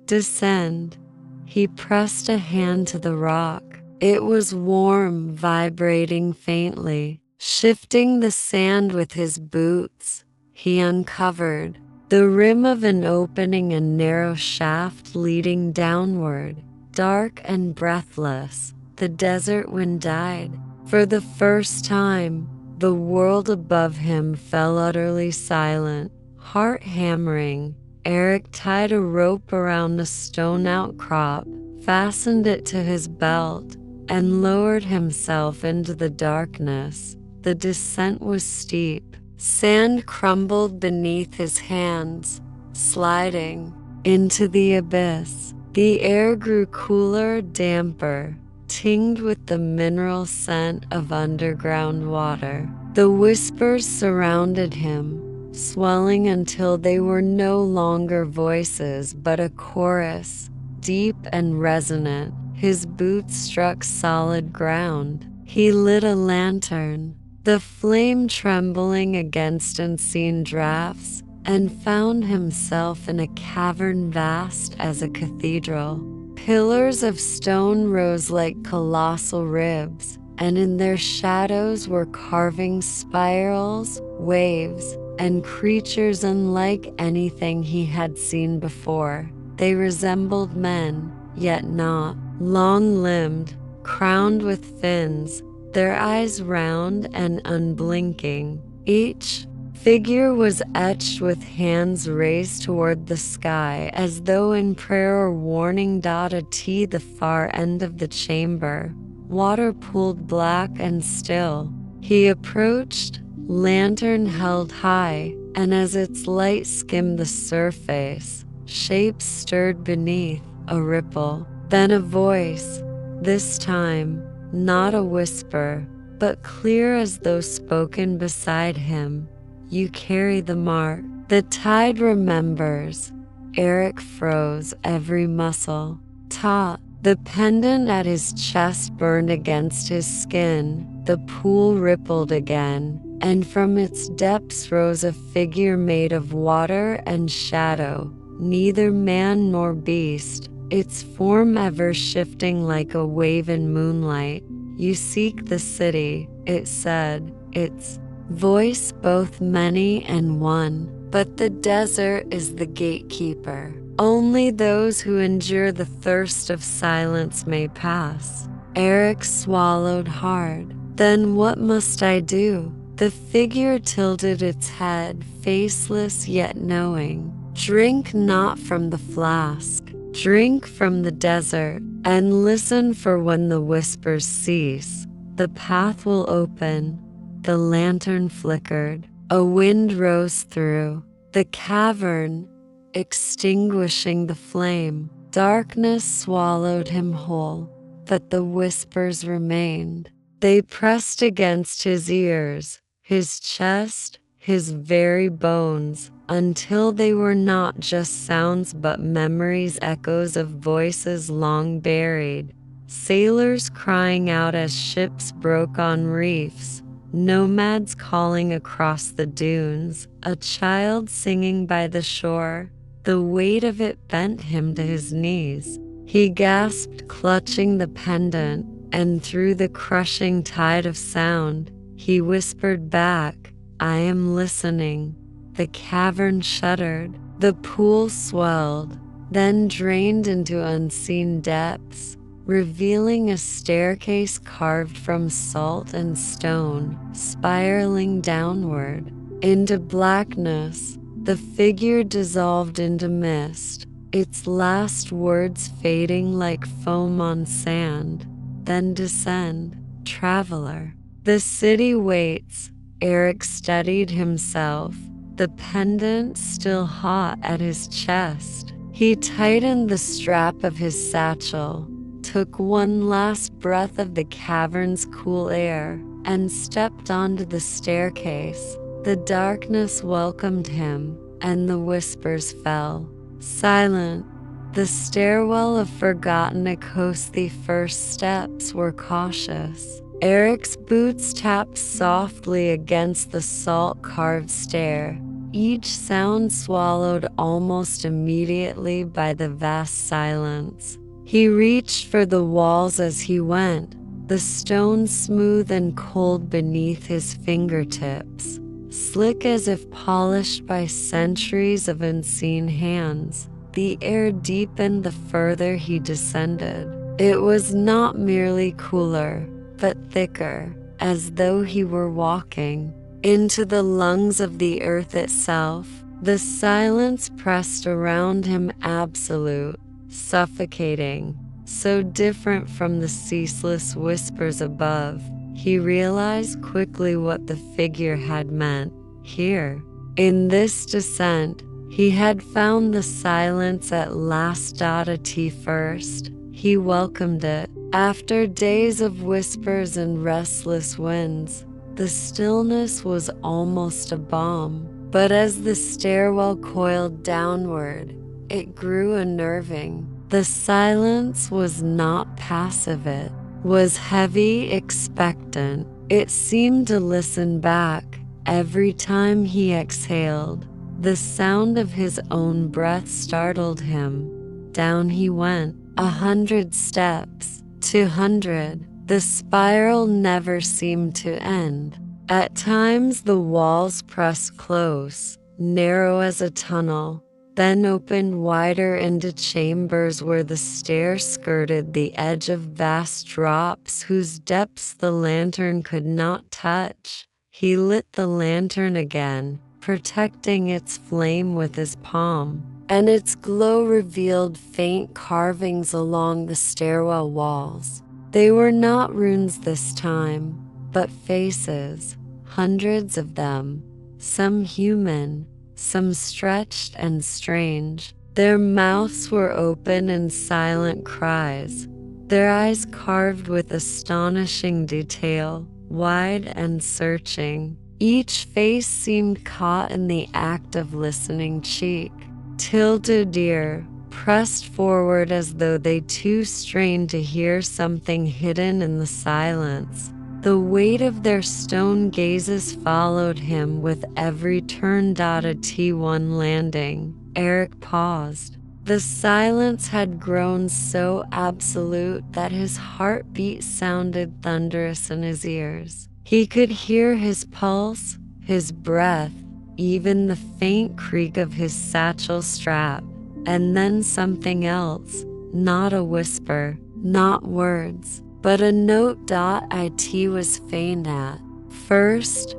descend. He pressed a hand to the rock. It was warm, vibrating faintly. Shifting the sand with his boots, he uncovered the rim of an opening, a narrow shaft leading downward. Dark and breathless, the desert wind died. For the first time, the world above him fell utterly silent. Heart hammering, Eric tied a rope around a stone outcrop, fastened it to his belt, and lowered himself into the darkness. The descent was steep. Sand crumbled beneath his hands, sliding into the abyss. The air grew cooler, damper, tinged with the mineral scent of underground water. The whispers surrounded him, swelling until they were no longer voices but a chorus, deep and resonant. His boots struck solid ground. He lit a lantern, the flame trembling against unseen drafts, and found himself in a cavern vast as a cathedral. Pillars of stone rose like colossal ribs, and in their shadows were carving spirals, waves, and creatures unlike anything he had seen before. They resembled men, yet not. Long-limbed, crowned with fins, their eyes round and unblinking. Each figure was etched with hands raised toward the sky as though in prayer or warning. At the far end of the chamber, water pooled black and still. He approached, lantern held high, and as its light skimmed the surface, shapes stirred beneath, a ripple. Then a voice, this time not a whisper, but clear as though spoken beside him. You carry the mark. The tide remembers. Eric froze, every muscle taut. The pendant at his chest burned against his skin. The pool rippled again, and from its depths rose a figure made of water and shadow, neither man nor beast, its form ever shifting like a wave in moonlight. You seek the city, it said, its voice both many and one. But the desert is the gatekeeper. Only those who endure the thirst of silence may pass. Eric swallowed hard. Then what must I do? The figure tilted its head, faceless yet knowing. Drink not from the flask. Drink from the desert, and listen, for when the whispers cease, the path will open. The lantern flickered. A wind rose through the cavern, extinguishing the flame. Darkness swallowed him whole, but the whispers remained. They pressed against his ears, his chest, his very bones, until they were not just sounds but memories, echoes of voices long buried. Sailors crying out as ships broke on reefs, nomads calling across the dunes, a child singing by the shore. The weight of it bent him to his knees. He gasped, clutching the pendant, and through the crushing tide of sound, he whispered back, I am listening. The cavern shuddered. The pool swelled, then drained into unseen depths, revealing a staircase carved from salt and stone, spiraling downward into blackness. The figure dissolved into mist, its last words fading like foam on sand. Then descend, traveler. The city waits. Eric steadied himself, the pendant still hot at his chest. He tightened the strap of his satchel, took one last breath of the cavern's cool air, and stepped onto the staircase. The darkness welcomed him, and the whispers fell. Silent, The stairwell of forgotten echoes. The first steps were cautious. Eric's boots tapped softly against the salt-carved stair, each sound swallowed almost immediately by the vast silence. He reached for the walls as he went, the stone smooth and cold beneath his fingertips, slick as if polished by centuries of unseen hands. The air deepened the further he descended. It was not merely cooler, but thicker, as though he were walking into the lungs of the earth itself. The silence pressed around him, absolute, suffocating, so different from the ceaseless whispers above. He realized quickly what the figure had meant. Here, in this descent, he had found the silence at last. At first, he welcomed it. After days of whispers and restless winds, the stillness was almost a balm. But as the stairwell coiled downward, it grew unnerving. The silence was not passive, it was heavy, expectant. It seemed to listen back every time he exhaled. The sound of his own breath startled him. Down he went, 100 steps, 200. The spiral never seemed to end. At times the walls pressed close, narrow as a tunnel, then opened wider into chambers where the stair skirted the edge of vast drops whose depths the lantern could not touch. He lit the lantern again, protecting its flame with his palm, and its glow revealed faint carvings along the stairwell walls. They were not runes this time, but faces, hundreds of them, some human, some stretched and strange. Their mouths were open in silent cries, their eyes carved with astonishing detail, wide and searching. Each face seemed caught in the act of listening, cheek tilted, ear pressed forward as though they too strained to hear something hidden in the silence. The weight of their stone gazes followed him with every turn. At T1 landing, Eric paused. The silence had grown so absolute that his heartbeat sounded thunderous in his ears. He could hear his pulse, his breath, even the faint creak of his satchel strap. And then something else, not a whisper, not words, but a note. It was faint at first,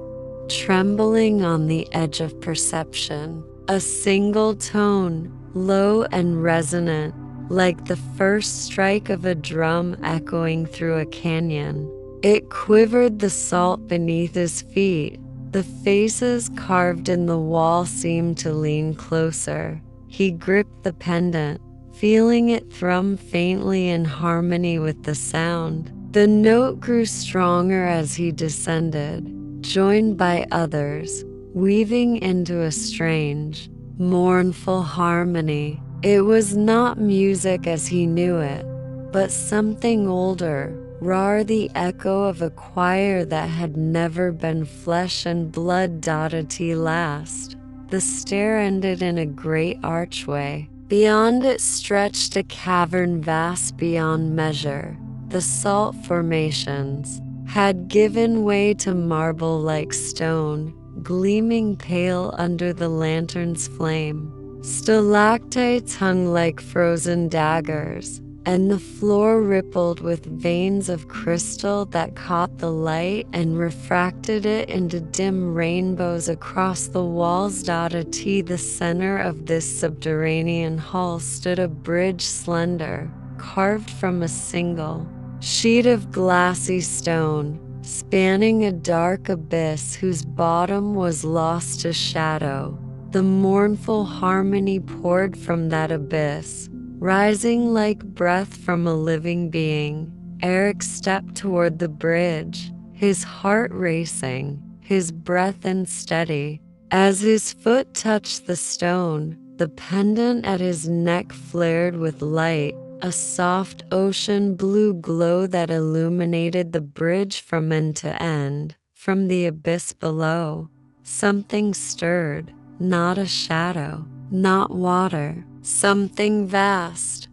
trembling on the edge of perception. A single tone, low and resonant, like the first strike of a drum echoing through a canyon. It quivered the salt beneath his feet. The faces carved in the wall seemed to lean closer. He gripped the pendant, feeling it thrum faintly in harmony with the sound. The note grew stronger as he descended, joined by others, weaving into a strange, mournful harmony. It was not music as he knew it, but something older, raw, the echo of a choir that had never been flesh and blood. At last, the stair ended in a great archway. Beyond it stretched a cavern vast beyond measure. The salt formations had given way to marble-like stone, gleaming pale under the lantern's flame. Stalactites hung like frozen daggers, and the floor rippled with veins of crystal that caught the light and refracted it into dim rainbows across the walls. At the center of this subterranean hall stood a bridge, slender, carved from a single sheet of glassy stone, spanning a dark abyss whose bottom was lost to shadow. The mournful harmony poured from that abyss, rising like breath from a living being. Eric stepped toward the bridge, his heart racing, his breath unsteady. As his foot touched the stone, The pendant at his neck flared with light, a soft ocean blue glow that illuminated the bridge from end to end. From the abyss below, something stirred, not a shadow, not water, something vast,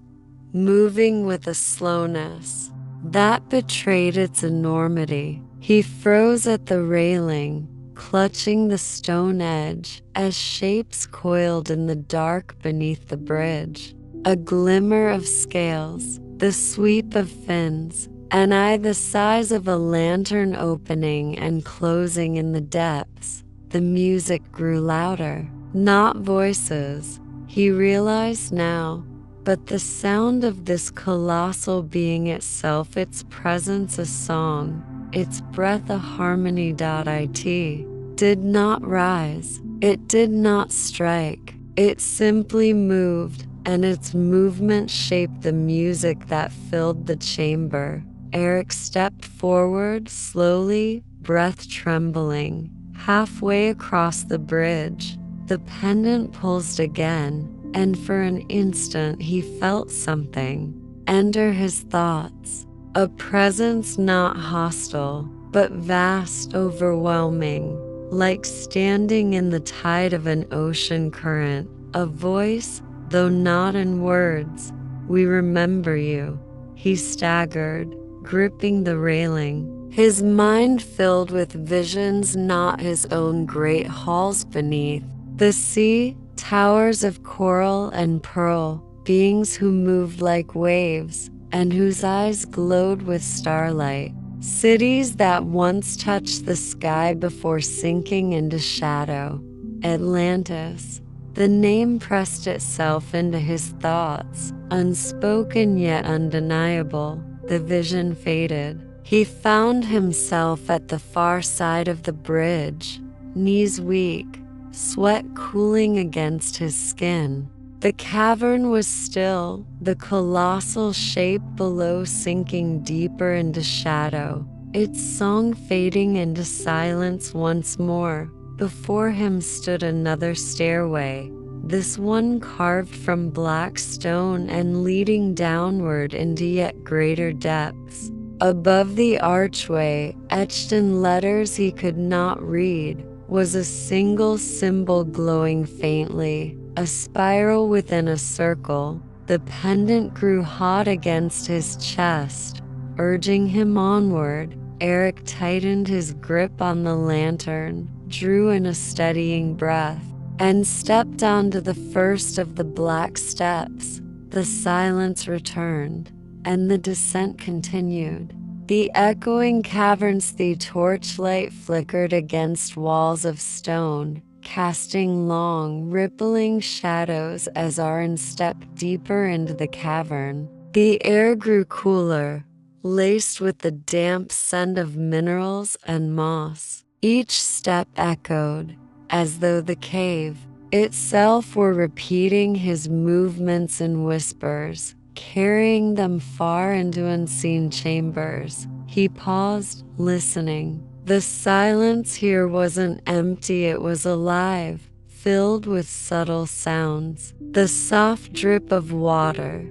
moving with a slowness that betrayed its enormity. He froze at the railing, clutching the stone edge as shapes coiled in the dark beneath the bridge. A glimmer of scales, the sweep of fins, an eye the size of a lantern opening and closing in the depths. The music grew louder, not voices, he realized now, but the sound of this colossal being itself, its presence a song, its breath a harmony. It did not rise, it did not strike, it simply moved, and its movement shaped the music that filled the chamber. Eric stepped forward slowly, breath trembling. Halfway across the bridge, the pendant pulsed again, and for an instant he felt something enter his thoughts. A presence not hostile, but vast, overwhelming, like standing in the tide of an ocean current. A voice, though not in words, "We remember you." He staggered, gripping the railing, his mind filled with visions, not his own. Great halls beneath the sea, towers of coral and pearl, beings who moved like waves and whose eyes glowed with starlight. Cities that once touched the sky before sinking into shadow. Atlantis. The name pressed itself into his thoughts, unspoken yet undeniable. The vision faded. He found himself at the far side of the bridge, knees weak, sweat cooling against his skin. The cavern was still, the colossal shape below sinking deeper into shadow, its song fading into silence once more. Before him stood another stairway, this one carved from black stone and leading downward into yet greater depths. Above the archway, etched in letters he could not read, was a single symbol glowing faintly, a spiral within a circle. The pendant grew hot against his chest, urging him onward. Eric tightened his grip on the lantern, drew in a steadying breath, and stepped onto the first of the black steps. The silence returned, and the descent continued. The echoing caverns, the torchlight flickered against walls of stone, casting long, rippling shadows as Aaron stepped deeper into the cavern. The air grew cooler, laced with the damp scent of minerals and moss. Each step echoed, as though the cave itself were repeating his movements in whispers, carrying them far into unseen chambers. He paused, listening. The silence here wasn't empty, it was alive, filled with subtle sounds. The soft drip of water,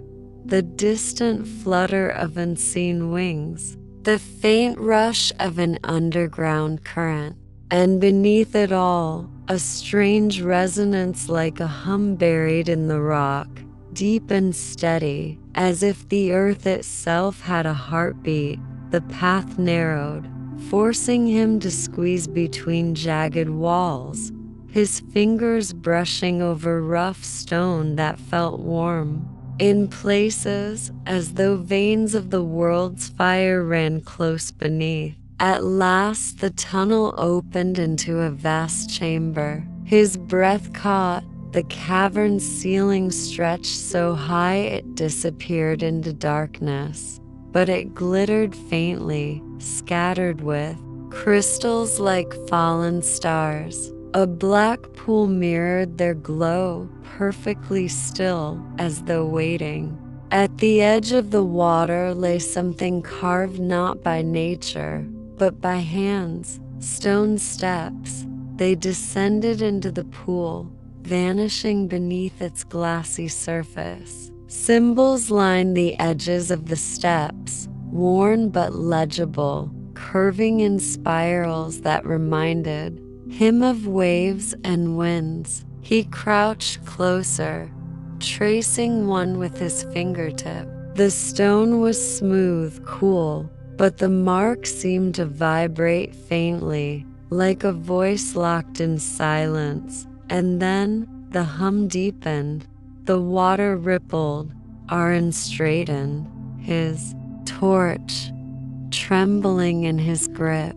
the distant flutter of unseen wings, the faint rush of an underground current, and beneath it all, a strange resonance like a hum buried in the rock, deep and steady, as if the earth itself had a heartbeat. The path narrowed, forcing him to squeeze between jagged walls, his fingers brushing over rough stone that felt warm. In places, as though veins of the world's fire ran close beneath. At last the tunnel opened into a vast chamber. His breath caught. The cavern's ceiling stretched so high it disappeared into darkness, but it glittered faintly, scattered with crystals like fallen stars. A black pool mirrored their glow, perfectly still, as though waiting. At the edge of the water lay something carved not by nature, but by hands, stone steps. They descended into the pool, vanishing beneath its glassy surface. Symbols lined the edges of the steps, worn but legible, curving in spirals that reminded him of waves and winds. He crouched closer, tracing one with his fingertip. The stone was smooth, cool, but the mark seemed to vibrate faintly, like a voice locked in silence. And then the hum deepened. The water rippled. Aaron straightened, his torch trembling in his grip.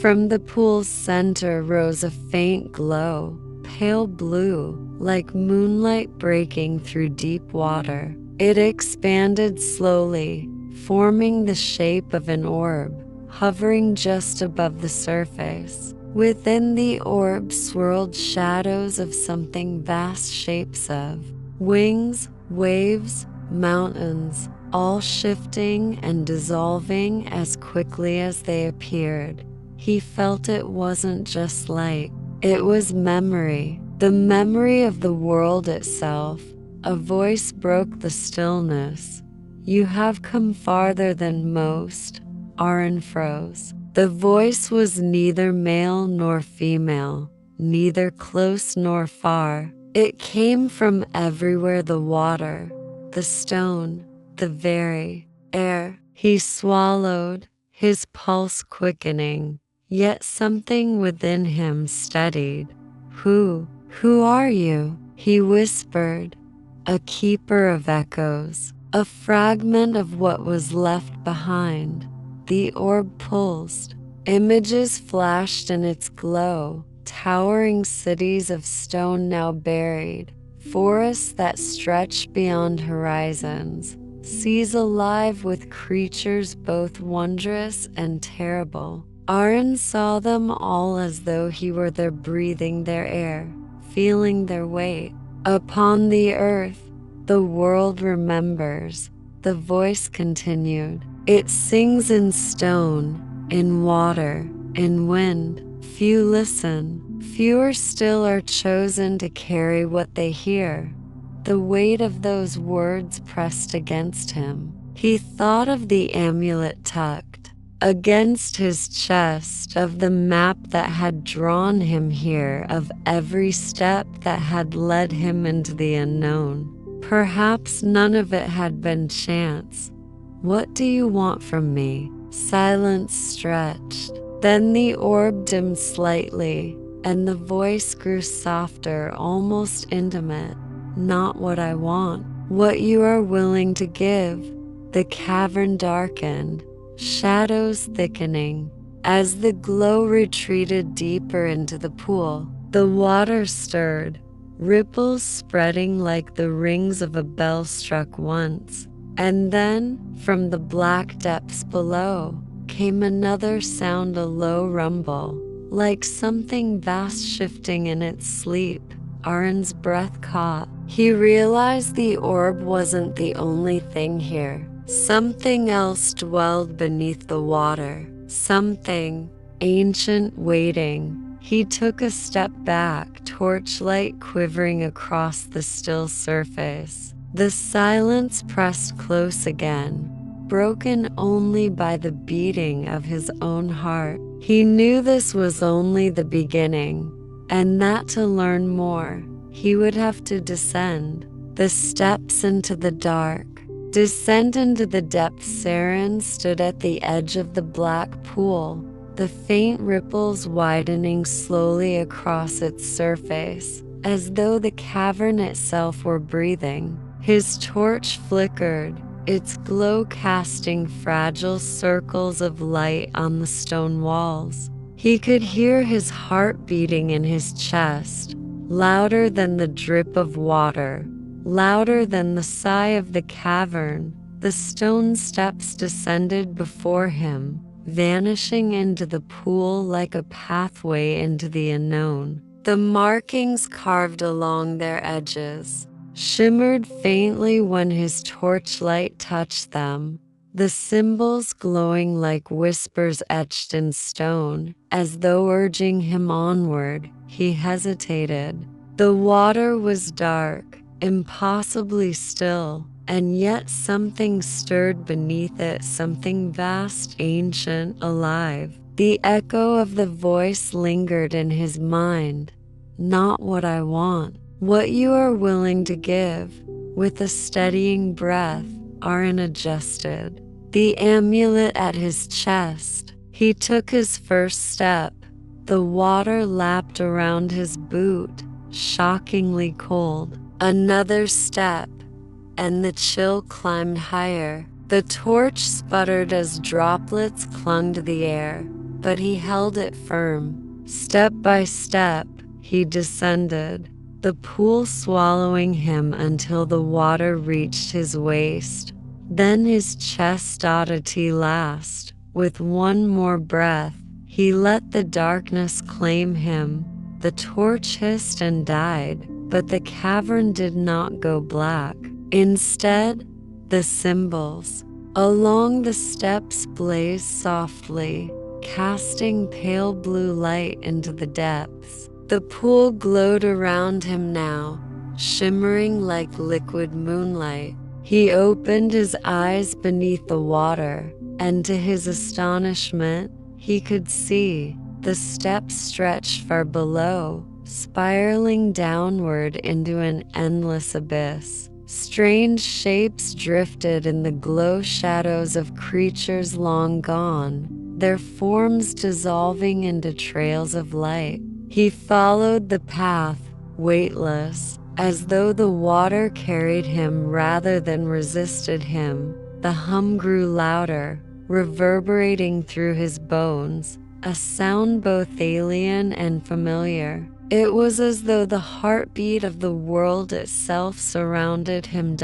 From the pool's center rose a faint glow, pale blue, like moonlight breaking through deep water. It expanded slowly, forming the shape of an orb, hovering just above the surface. Within the orb swirled shadows of something vast, shapes of wings, waves, mountains, all shifting and dissolving as quickly as they appeared. He felt it wasn't just light, it was memory, the memory of the world itself. A voice broke the stillness. "You have come farther than most." Aaron froze. The voice was neither male nor female, neither close nor far. It came from everywhere: the water, the stone, the very air. He swallowed, his pulse quickening, yet something within him steadied. Who are you?" he whispered. "A keeper of echoes, a fragment of what was left behind." The orb pulsed. Images flashed in its glow, towering cities of stone now buried, forests that stretched beyond horizons, seas alive with creatures both wondrous and terrible. Aaron saw them all as though he were there, breathing their air, feeling their weight. "Upon the earth, the world remembers," the voice continued. "It sings in stone, in water, in wind. Few listen, fewer still are chosen to carry what they hear." The weight of those words pressed against him. He thought of the amulet tucked against his chest, of the map that had drawn him here, of every step that had led him into the unknown. Perhaps none of it had been chance. "What do you want from me?" Silence stretched. Then the orb dimmed slightly, and the voice grew softer, almost intimate. "Not what I want, what you are willing to give." The cavern darkened, shadows thickening. As the glow retreated deeper into the pool, the water stirred, ripples spreading like the rings of a bell struck once. And then, from the black depths below, came another sound, a low rumble, like something vast shifting in its sleep. Aaron's breath caught. He realized the orb wasn't the only thing here. Something else dwelled beneath the water, something ancient waiting. He took a step back, torchlight quivering across the still surface. The silence pressed close again, broken only by the beating of his own heart. He knew this was only the beginning, and that to learn more, he would have to descend the steps into the dark. Descend into the depths. Aaron stood at the edge of the black pool, the faint ripples widening slowly across its surface, as though the cavern itself were breathing. His torch flickered, its glow casting fragile circles of light on the stone walls. He could hear his heart beating in his chest, louder than the drip of water, louder than the sigh of the cavern. The stone steps descended before him, vanishing into the pool like a pathway into the unknown. The markings carved along their edges shimmered faintly when his torchlight touched them, the symbols glowing like whispers etched in stone, as though urging him onward. He hesitated. The water was dark, impossibly still, and yet something stirred beneath it, something vast, ancient, alive. The echo of the voice lingered in his mind. Not what I want, what you are willing to give. With a steadying breath, Aaron adjusted the amulet at his chest. He took his first step. The water lapped around his boot, shockingly cold. Another step, and the chill climbed higher. The torch sputtered as droplets clung to the air, but he held it firm. Step by step, he descended, the pool swallowing him until the water reached his waist. Then his chest oddity last. With one more breath, he let the darkness claim him. The torch hissed and died, but the cavern did not go black. Instead, the symbols along the steps blazed softly, casting pale blue light into the depths. The pool glowed around him now, shimmering like liquid moonlight. He opened his eyes beneath the water, and to his astonishment, he could see the steps stretched far below, spiraling downward into an endless abyss. Strange shapes drifted in the glow shadows of creatures long gone, their forms dissolving into trails of light. He followed the path, weightless, as though the water carried him rather than resisted him. The hum grew louder, reverberating through his bones, a sound both alien and familiar. It was as though the heartbeat of the world itself surrounded him.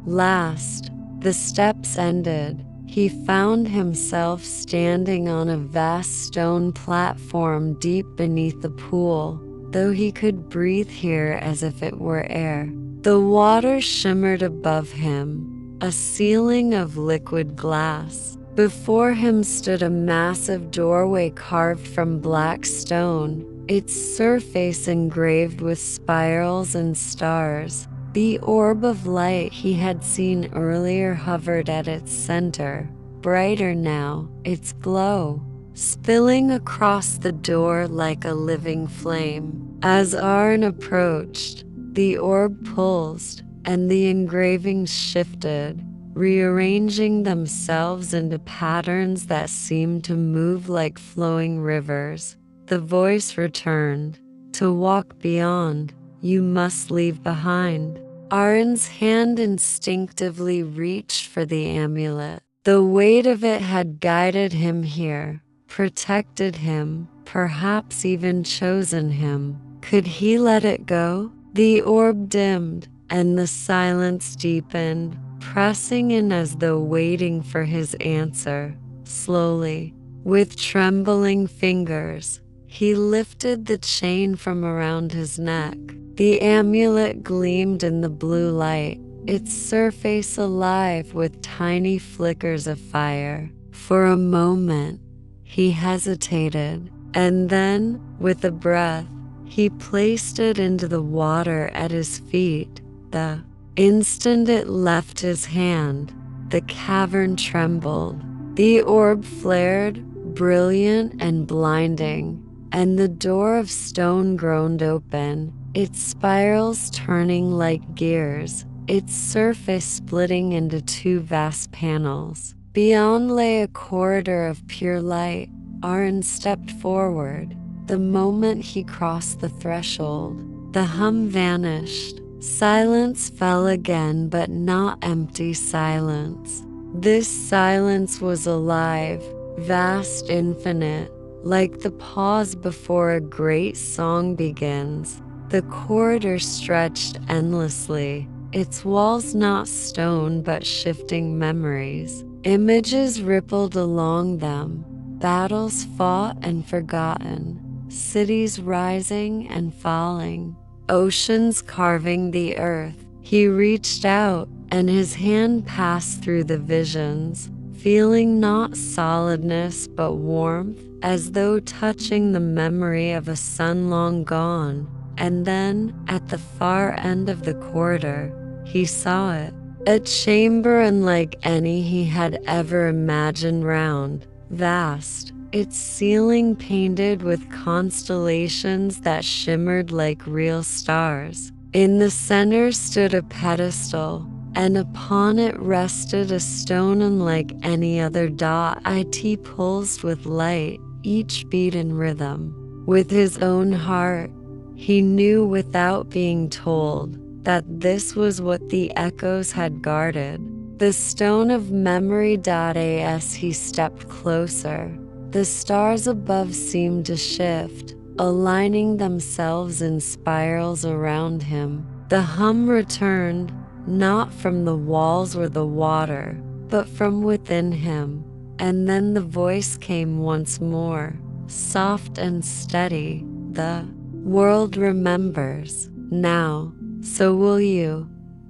Last, the steps ended. He found himself standing on a vast stone platform deep beneath the pool, though he could breathe here as if it were air. The water shimmered above him, a ceiling of liquid glass. Before him stood a massive doorway carved from black stone, its surface engraved with spirals and stars. The orb of light he had seen earlier hovered at its center, brighter now, its glow spilling across the door like a living flame. As Arn approached, the orb pulsed, and the engravings shifted, rearranging themselves into patterns that seemed to move like flowing rivers. The voice returned. To walk beyond, you must leave behind. Arn's hand instinctively reached for the amulet. The weight of it had guided him here, protected him, perhaps even chosen him. Could he let it go? The orb dimmed, and the silence deepened, pressing in as though waiting for his answer. Slowly, with trembling fingers, he lifted the chain from around his neck. The amulet gleamed in the blue light, its surface alive with tiny flickers of fire. For a moment, he hesitated, and then, with a breath, he placed it into the water at his feet. The instant it left his hand, the cavern trembled. The orb flared, brilliant and blinding, and the door of stone groaned open, its spirals turning like gears, its surface splitting into two vast panels. Beyond lay a corridor of pure light. Arn stepped forward. The moment he crossed the threshold, the hum vanished. Silence fell again, but not empty silence. This silence was alive, vast, infinite, like the pause before a great song begins. The corridor stretched endlessly, its walls not stone but shifting memories. Images rippled along them, battles fought and forgotten, cities rising and falling, oceans carving the earth. He reached out, and his hand passed through the visions, feeling not solidness but warmth, as though touching the memory of a sun long gone. And then, at the far end of the corridor, he saw it. A chamber unlike any he had ever imagined, round, vast, its ceiling painted with constellations that shimmered like real stars. In the center stood a pedestal, and upon it rested a stone unlike any other. It pulsed with light, each beat in rhythm. With his own heart, he knew without being told that this was what the echoes had guarded. The stone of memory. As he stepped closer, the stars above seemed to shift, aligning themselves in spirals around him. The hum returned, not from the walls or the water, but from within him. And then the voice came once more, soft and steady. The world remembers. Now, so will you.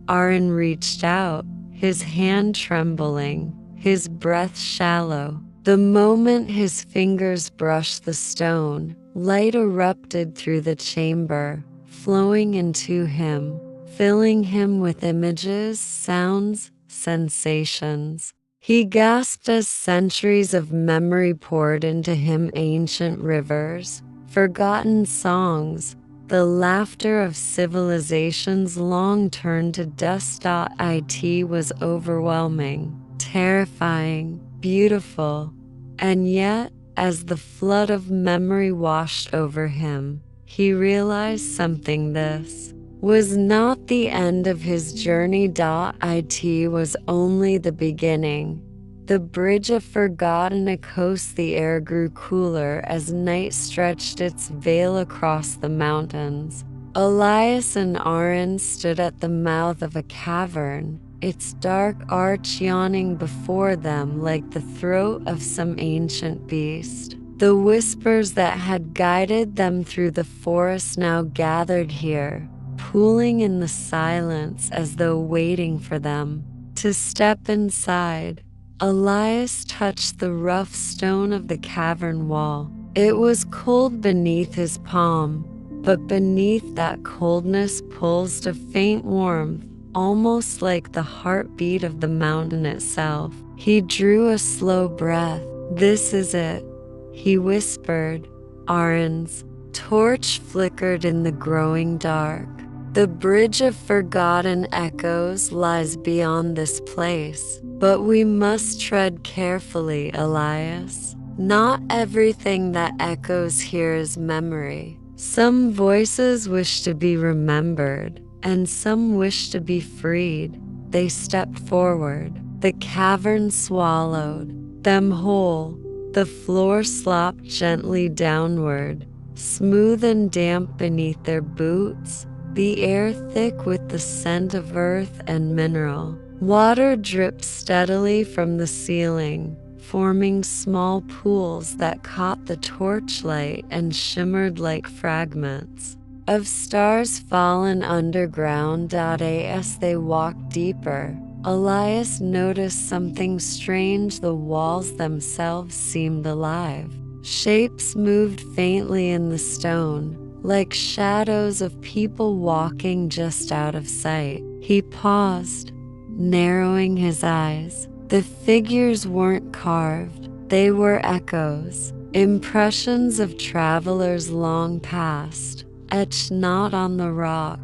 Aaron reached out, his hand trembling, his breath shallow. The moment his fingers brushed the stone, light erupted through the chamber, flowing into him, filling him with images, sounds, sensations. He gasped as centuries of memory poured into him, ancient rivers, forgotten songs, the laughter of civilizations long turned to dust. It was overwhelming, terrifying, beautiful, and yet, as the flood of memory washed over him, he realized something. This was not the end of his journey. It was only the beginning. The bridge of forgotten echoes. The air grew cooler as night stretched its veil across the mountains. Elias and Aaron stood at the mouth of a cavern, its dark arch yawning before them like the throat of some ancient beast. The whispers that had guided them through the forest now gathered here, pooling in the silence as though waiting for them to step inside. Elias touched the rough stone of the cavern wall. It was cold beneath his palm, but beneath that coldness pulsed a faint warmth, almost like the heartbeat of the mountain itself. He drew a slow breath. "This is it," he whispered. Aaron's torch flickered in the growing dark. "The bridge of forgotten echoes lies beyond this place, but we must tread carefully, Elias. Not everything that echoes here is memory. Some voices wish to be remembered, and some wish to be freed." They stepped forward. The cavern swallowed them whole. The floor slopped gently downward, smooth and damp beneath their boots, the air thick with the scent of earth and mineral. Water dripped steadily from the ceiling, forming small pools that caught the torchlight and shimmered like fragments of stars fallen underground. As they walked deeper, Elias noticed something strange. The walls themselves seemed alive. Shapes moved faintly in the stone, like shadows of people walking just out of sight. He paused, narrowing his eyes. The figures weren't carved, they were echoes, impressions of travelers long past, etched not on the rock,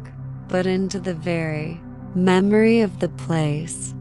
but into the very memory of the place.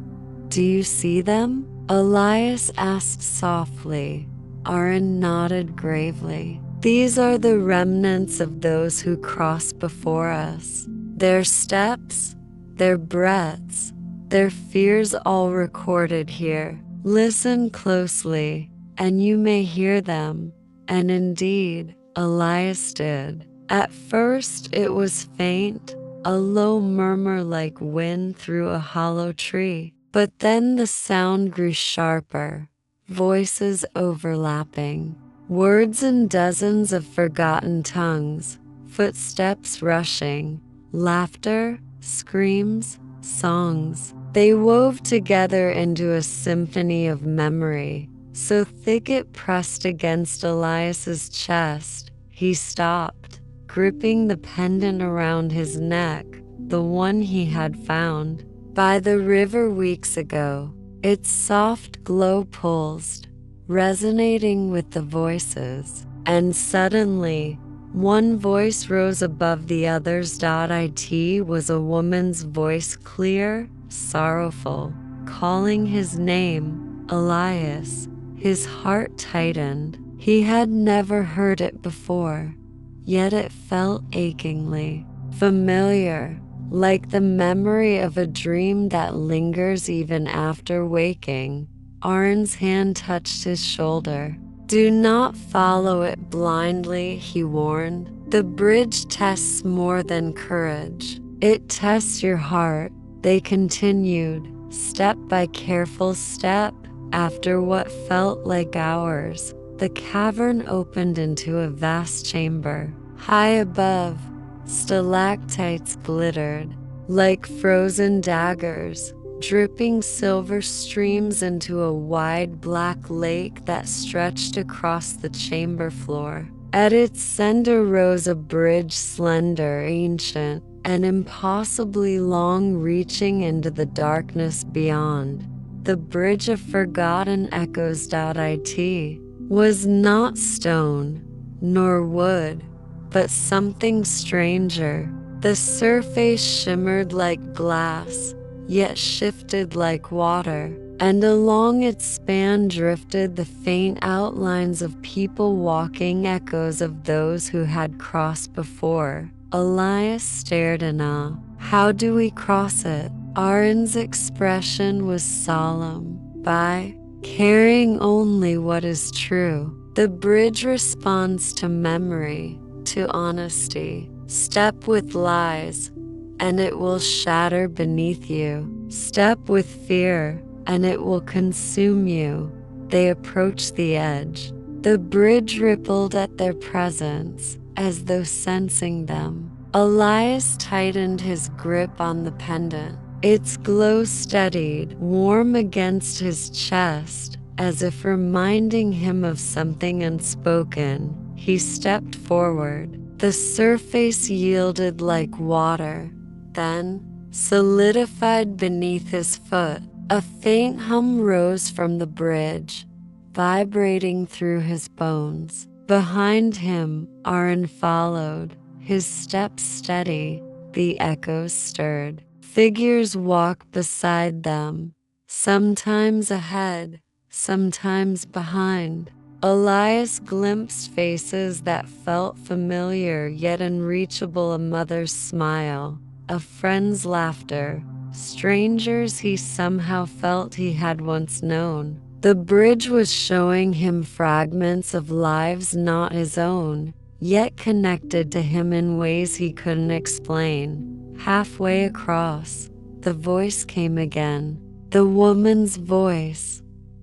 "Do you see them?" Elias asked softly. Aaron nodded gravely. "These are the remnants of those who crossed before us. Their steps, their breaths, their fears all recorded here. Listen closely, and you may hear them." And indeed, Elias did. At first it was faint, a low murmur like wind through a hollow tree. But then the sound grew sharper, voices overlapping, words in dozens of forgotten tongues, footsteps rushing, laughter, screams, songs. They wove together into a symphony of memory, so thick it pressed against Elias's chest. He stopped, gripping the pendant around his neck, the one he had found by the river weeks ago. Its soft glow pulsed, resonating with the voices, and suddenly, one voice rose above the others. It was a woman's voice, clear, sorrowful, calling his name, Elias. His heart tightened. He had never heard it before, yet it felt achingly familiar, like the memory of a dream that lingers even after waking. Aaron's hand touched his shoulder. "Do not follow it blindly," he warned. "The bridge tests more than courage. It tests your heart." They continued, step by careful step. After what felt like hours, the cavern opened into a vast chamber. High above, stalactites glittered like frozen daggers, dripping silver streams into a wide black lake that stretched across the chamber floor. At its center rose a bridge, slender, ancient, and impossibly long, reaching into the darkness beyond. The bridge of forgotten echoes. It was not stone, nor wood, but something stranger. The surface shimmered like glass, yet shifted like water, and along its span drifted the faint outlines of people walking, echoes of those who had crossed before. Elias stared in awe. "How do we cross it?" Aaron's expression was solemn. "By carrying only what is true." The bridge responds to memory, to honesty. Step with lies, and it will shatter beneath you. Step with fear, and it will consume you. They approached the edge. The bridge rippled at their presence, as though sensing them. Elias tightened his grip on the pendant. Its glow steadied, warm against his chest, as if reminding him of something unspoken. He stepped forward. The surface yielded like water, then solidified beneath his foot. A faint hum rose from the bridge, vibrating through his bones. Behind him, Aaron followed, his steps steady. The echoes stirred. Figures walked beside them, sometimes ahead, sometimes behind. Elias glimpsed faces that felt familiar yet unreachable, a mother's smile, a friend's laughter, strangers he somehow felt he had once known. The bridge was showing him fragments of lives not his own, yet connected to him in ways he couldn't explain. Halfway across, the voice came again, the woman's voice.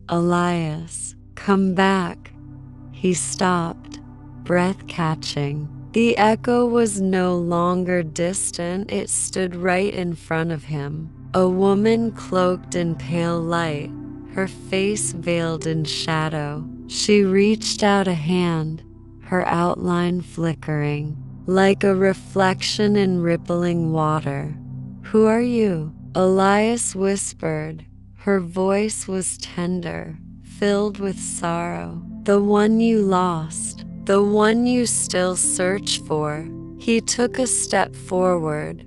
"Elias, come back." He stopped, breath catching. The echo was no longer distant, it stood right in front of him. A woman cloaked in pale light, her face veiled in shadow. She reached out a hand, her outline flickering, like a reflection in rippling water. "Who are you?" Elias whispered. Her voice was tender, filled with sorrow. "The one you lost, the one you still search for." He took a step forward,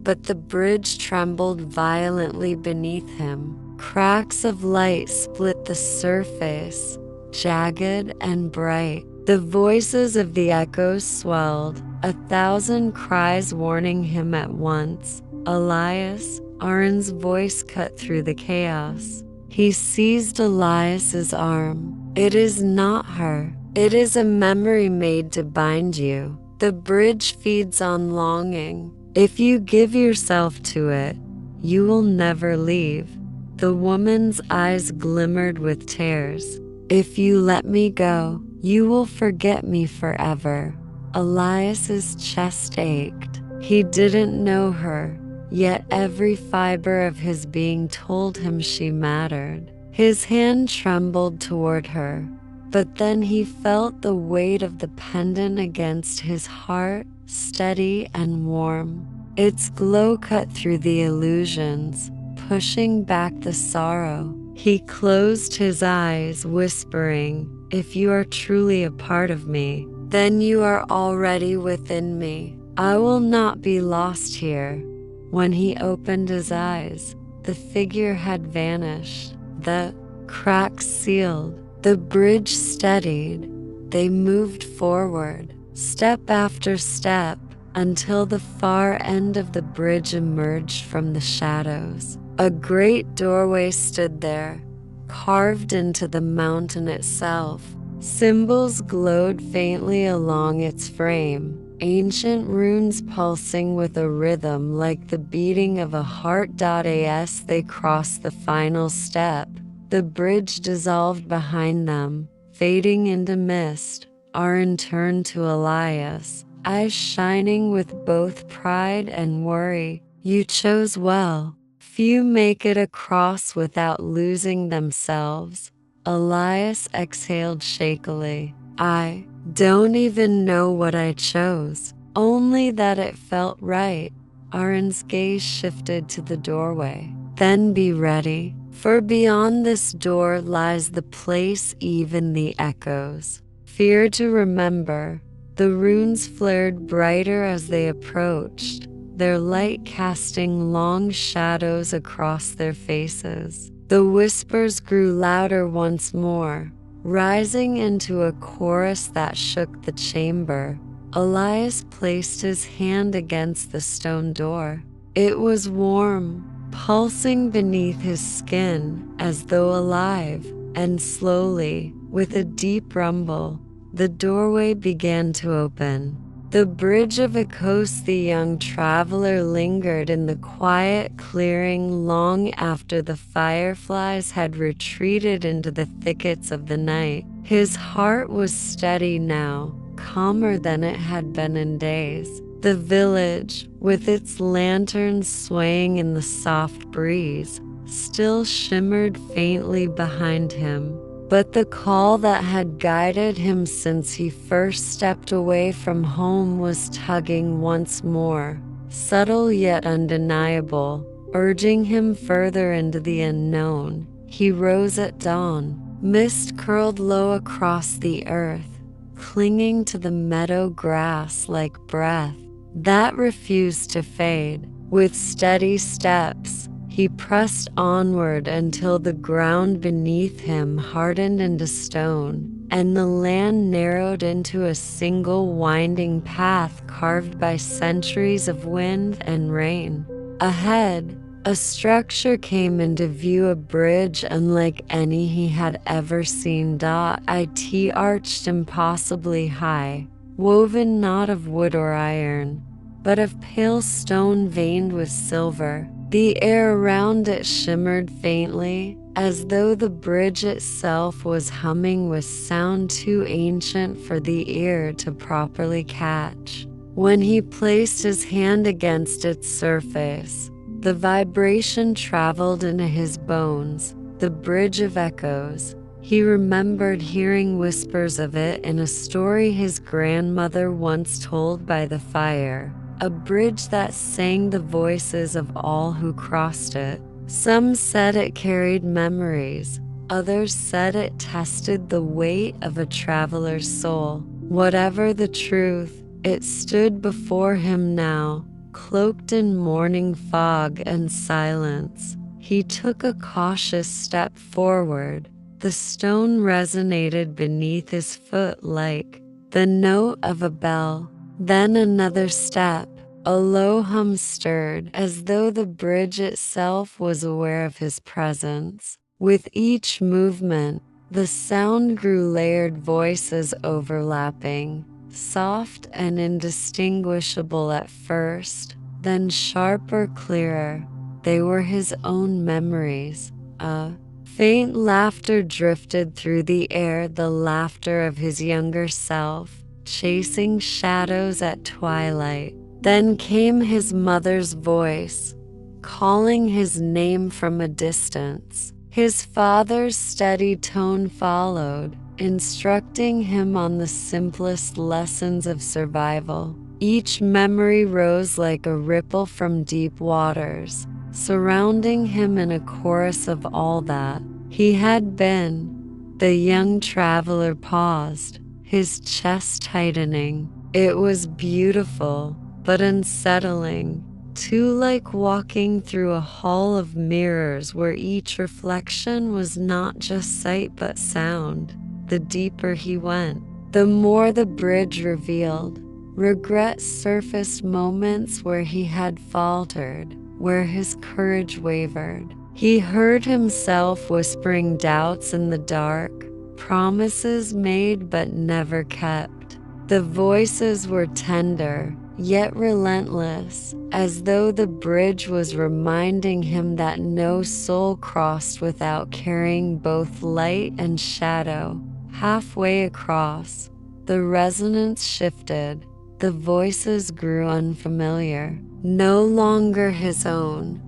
but the bridge trembled violently beneath him. Cracks of light split the surface, jagged and bright. The voices of the echoes swelled, 1,000 cries warning him at once. "Elias!" Aaron's voice cut through the chaos. He seized Elias's arm. "It is not her. It is a memory made to bind you. The bridge feeds on longing. If you give yourself to it, you will never leave." The woman's eyes glimmered with tears. "If you let me go, you will forget me forever." Elias's chest ached. He didn't know her, yet every fiber of his being told him she mattered. His hand trembled toward her, but then he felt the weight of the pendant against his heart, steady and warm. Its glow cut through the illusions, pushing back the sorrow. He closed his eyes, whispering, "If you are truly a part of me, then you are already within me. I will not be lost here." When he opened his eyes, the figure had vanished. The cracks sealed. The bridge steadied. They moved forward, step after step, until the far end of the bridge emerged from the shadows. A great doorway stood there, carved into the mountain itself. Symbols glowed faintly along its frame, ancient runes pulsing with a rhythm like the beating of a heart. As they crossed the final step, the bridge dissolved behind them, fading into mist. Aaron turned to Elias, eyes shining with both pride and worry. "You chose well. Few make it across without losing themselves." Elias exhaled shakily. "I don't even know what I chose, only that it felt right." Aaron's gaze shifted to the doorway. "Then be ready, for beyond this door lies the place even the echoes fear to remember." The runes flared brighter as they approached, their light casting long shadows across their faces. The whispers grew louder once more, rising into a chorus that shook the chamber. Elias placed his hand against the stone door. It was warm, pulsing beneath his skin as though alive, and slowly, with a deep rumble, the doorway began to open. The bridge of Akos. The young traveler lingered in the quiet clearing long after the fireflies had retreated into the thickets of the night. His heart was steady now, calmer than it had been in days. The village, with its lanterns swaying in the soft breeze, still shimmered faintly behind him. But the call that had guided him since he first stepped away from home was tugging once more, subtle yet undeniable, urging him further into the unknown. He rose at dawn. Mist curled low across the earth, clinging to the meadow grass like breath that refused to fade. With steady steps, he pressed onward until the ground beneath him hardened into stone, and the land narrowed into a single winding path carved by centuries of wind and rain. Ahead, a structure came into view, a bridge unlike any he had ever seen. It arched impossibly high, woven not of wood or iron, but of pale stone veined with silver. The air around it shimmered faintly, as though the bridge itself was humming with sound too ancient for the ear to properly catch. When he placed his hand against its surface, the vibration traveled into his bones, the bridge of echoes. He remembered hearing whispers of it in a story his grandmother once told by the fire, a bridge that sang the voices of all who crossed it. Some said it carried memories, others said it tested the weight of a traveler's soul. Whatever the truth, it stood before him now, cloaked in morning fog and silence. He took a cautious step forward. The stone resonated beneath his foot like the note of a bell. Then another step. A low hum stirred, as though the bridge itself was aware of his presence. With each movement, the sound grew layered, voices overlapping, soft and indistinguishable at first, then sharper, clearer. They were his own memories. A faint laughter drifted through the air, the laughter of his younger self, chasing shadows at twilight. Then came his mother's voice, calling his name from a distance. His father's steady tone followed, instructing him on the simplest lessons of survival. Each memory rose like a ripple from deep waters, surrounding him in a chorus of all that he had been. The young traveler paused, his chest tightening. It was beautiful, but unsettling, too, like walking through a hall of mirrors where each reflection was not just sight but sound. The deeper he went, the more the bridge revealed. Regret surfaced, moments where he had faltered, where his courage wavered. He heard himself whispering doubts in the dark, promises made but never kept. The voices were tender, yet relentless, as though the bridge was reminding him that no soul crossed without carrying both light and shadow. Halfway across, the resonance shifted. The voices grew unfamiliar, no longer his own,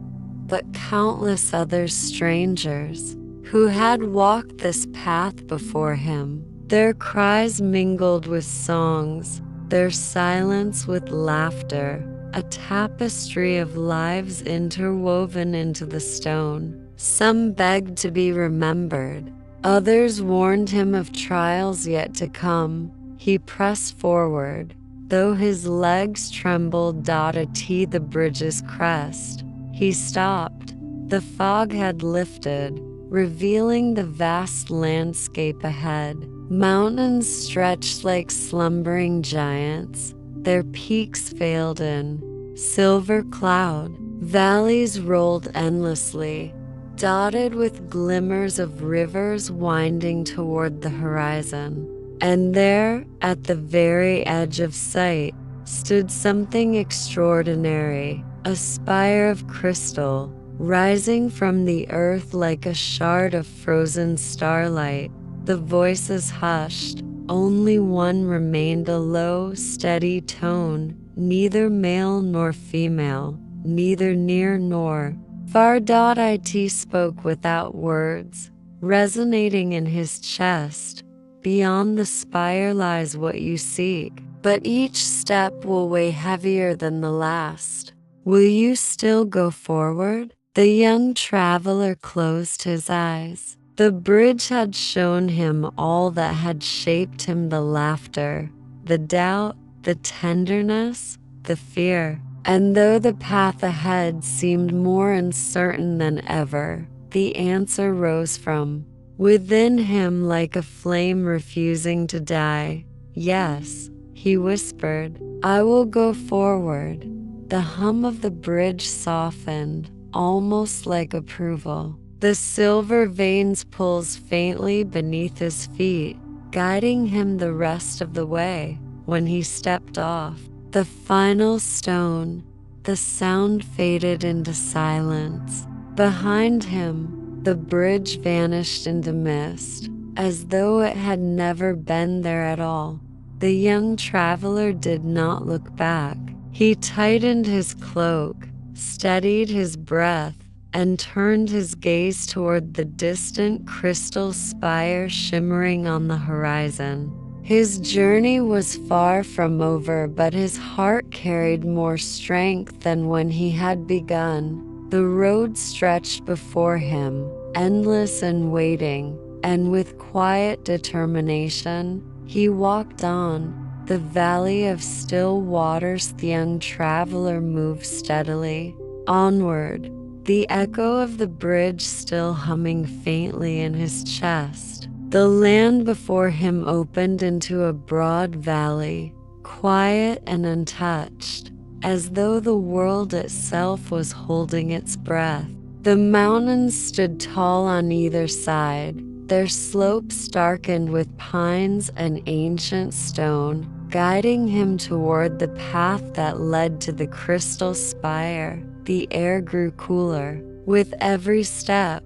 but countless other strangers who had walked this path before him. Their cries mingled with songs, their silence with laughter, a tapestry of lives interwoven into the stone. Some begged to be remembered, others warned him of trials yet to come. He pressed forward, though his legs trembled. The bridge's crest. He stopped. The fog had lifted, revealing the vast landscape ahead. Mountains stretched like slumbering giants, their peaks veiled in silver cloud. Valleys rolled endlessly, dotted with glimmers of rivers winding toward the horizon. And there, at the very edge of sight, stood something extraordinary, a spire of crystal, rising from the earth like a shard of frozen starlight. The voices hushed. Only one remained, a low, steady tone, neither male nor female, neither near nor far. It spoke without words, resonating in his chest. Beyond the spire lies what you seek, but each step will weigh heavier than the last. Will you still go forward? The young traveler closed his eyes. The bridge had shown him all that had shaped him: the laughter, the doubt, the tenderness, the fear. And though the path ahead seemed more uncertain than ever, the answer rose from within him like a flame refusing to die. Yes, he whispered, I will go forward. The hum of the bridge softened, almost like approval. The silver veins pulsed faintly beneath his feet, guiding him the rest of the way. When he stepped off the final stone, the sound faded into silence. Behind him, the bridge vanished into mist, as though it had never been there at all. The young traveler did not look back. He tightened his cloak, steadied his breath, and turned his gaze toward the distant crystal spire shimmering on the horizon. His journey was far from over, but his heart carried more strength than when he had begun. The road stretched before him, endless and waiting, and with quiet determination, he walked on. The valley of still waters. The young traveler moved steadily onward, the echo of the bridge still humming faintly in his chest. The land before him opened into a broad valley, quiet and untouched, as though the world itself was holding its breath. The mountains stood tall on either side, their slopes darkened with pines and ancient stone, guiding him toward the path that led to the crystal spire. The air grew cooler with every step.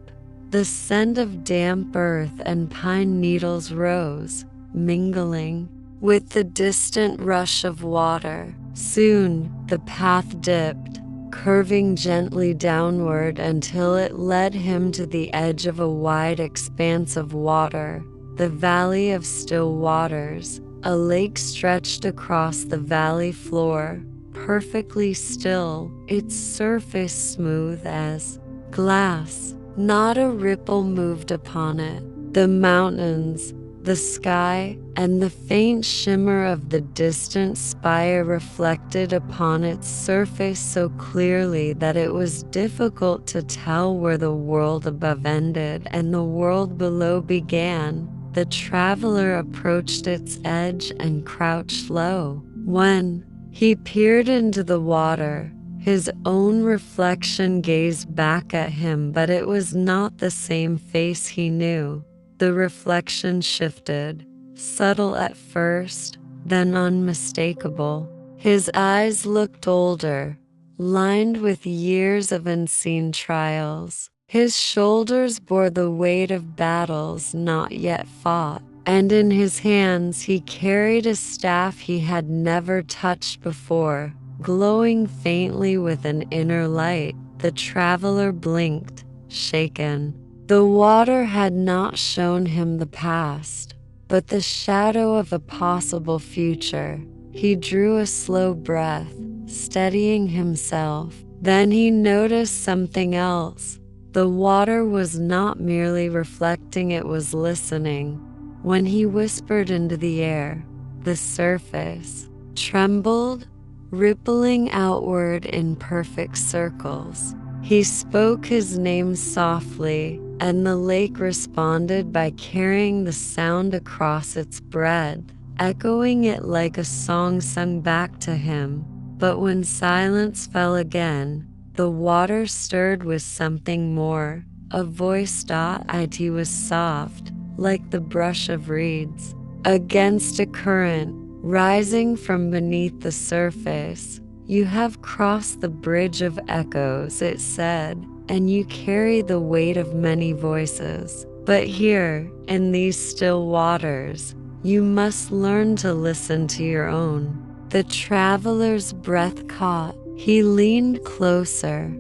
The scent of damp earth and pine needles rose, mingling with the distant rush of water. Soon, the path dipped, curving gently downward until it led him to the edge of a wide expanse of water. the Valley of Still Waters. A lake stretched across the valley floor, perfectly still, its surface smooth as glass. Not a ripple moved upon it. The mountains, the sky, and the faint shimmer of the distant spire reflected upon its surface so clearly that it was difficult to tell where the world above ended and the world below began. The traveler approached its edge and crouched low. When he peered into the water, his own reflection gazed back at him, but it was not the same face he knew. The reflection shifted, subtle at first, then unmistakable. His eyes looked older, lined with years of unseen trials. His shoulders bore the weight of battles not yet fought, and in his hands he carried a staff he had never touched before, glowing faintly with an inner light. The traveler blinked, shaken. The water had not shown him the past, but the shadow of a possible future. He drew a slow breath, steadying himself. Then he noticed something else. The water was not merely reflecting, it was listening. When he whispered into the air, the surface trembled, rippling outward in perfect circles. He spoke his name softly, and the lake responded by carrying the sound across its breadth, echoing it like a song sung back to him. But when silence fell again, the water stirred with something more. A voice. It was soft, like the brush of reeds against a current, rising from beneath the surface. You have crossed the bridge of echoes, it said, and you carry the weight of many voices. But here, in these still waters, you must learn to listen to your own. The traveler's breath caught. He leaned closer.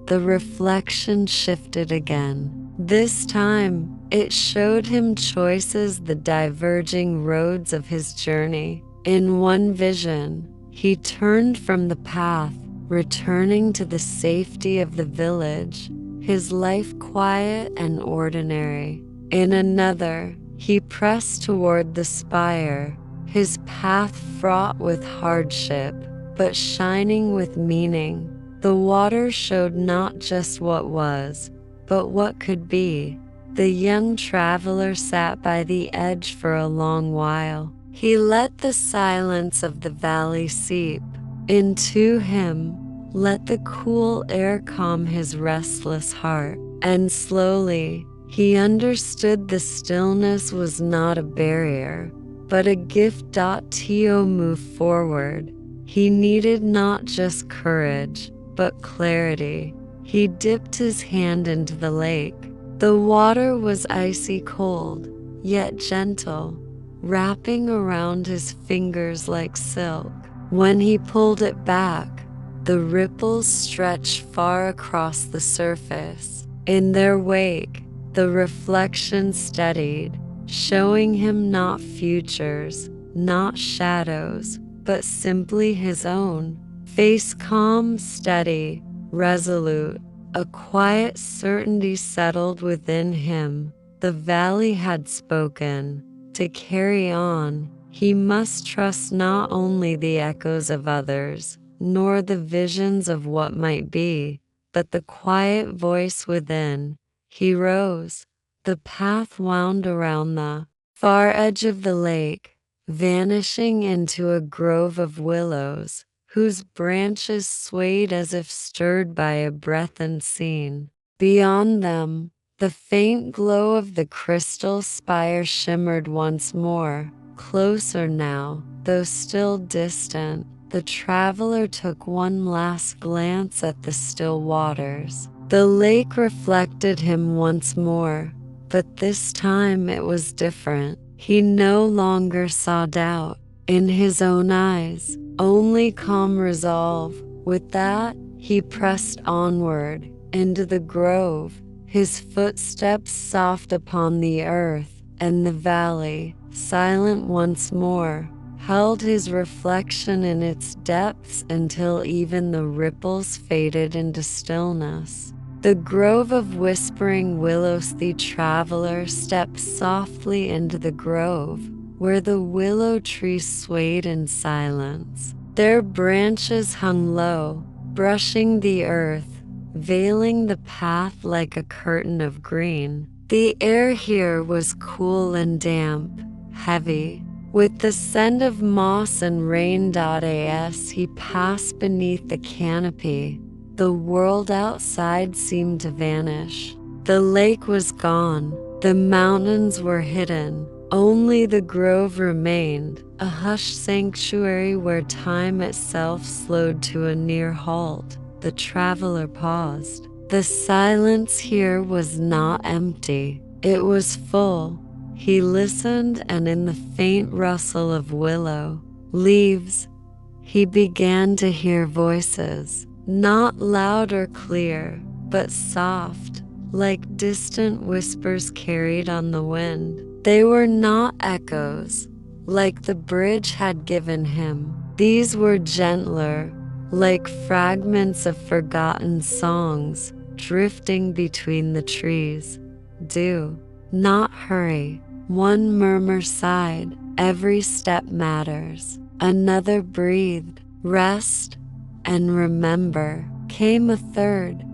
The reflection shifted again. This time, it showed him choices, the diverging roads of his journey. In one vision, he turned from the path, returning to the safety of the village, his life quiet and ordinary. In another, he pressed toward the spire, his path fraught with hardship, but shining with meaning. The water showed not just what was, but what could be. The young traveler sat by the edge for a long while. He let the silence of the valley seep into him, let the cool air calm his restless heart, and slowly he understood the stillness was not a barrier, but a gift. To move forward, he needed not just courage, but clarity. He dipped his hand into the lake. The water was icy cold, yet gentle, wrapping around his fingers like silk. When he pulled it back, the ripples stretched far across the surface. In their wake, the reflection steadied, showing him not futures, not shadows, but simply his own. Face calm, steady, resolute, a quiet certainty settled within him. The valley had spoken. To carry on, he must trust not only the echoes of others, nor the visions of what might be, but the quiet voice within. He rose. The path wound around the far edge of the lake, vanishing into a grove of willows, whose branches swayed as if stirred by a breath unseen. Beyond them, the faint glow of the crystal spire shimmered once more, closer now, though still distant. The traveler took one last glance at the still waters. The lake reflected him once more, but this time it was different. He no longer saw doubt in his own eyes, only calm resolve. With that, he pressed onward into the grove, his footsteps soft upon the earth, and the valley, silent once more, held his reflection in its depths until even the ripples faded into stillness. The grove of whispering willows. The traveler stepped softly into the grove, where the willow trees swayed in silence. Their branches hung low, brushing the earth, veiling the path like a curtain of green. The air here was cool and damp, heavy, with the scent of moss and rain. As he passed beneath the canopy, the world outside seemed to vanish. The lake was gone, the mountains were hidden, only the grove remained, a hushed sanctuary where time itself slowed to a near halt. The traveler paused. The silence here was not empty, it was full. He listened, and in the faint rustle of willow leaves, he began to hear voices, not loud or clear, but soft, like distant whispers carried on the wind. They were not echoes, like the bridge had given him. These were gentler, like fragments of forgotten songs, drifting between the trees. Do not hurry. One murmur sighed, every step matters. Another breathed, rest and remember. Came a third.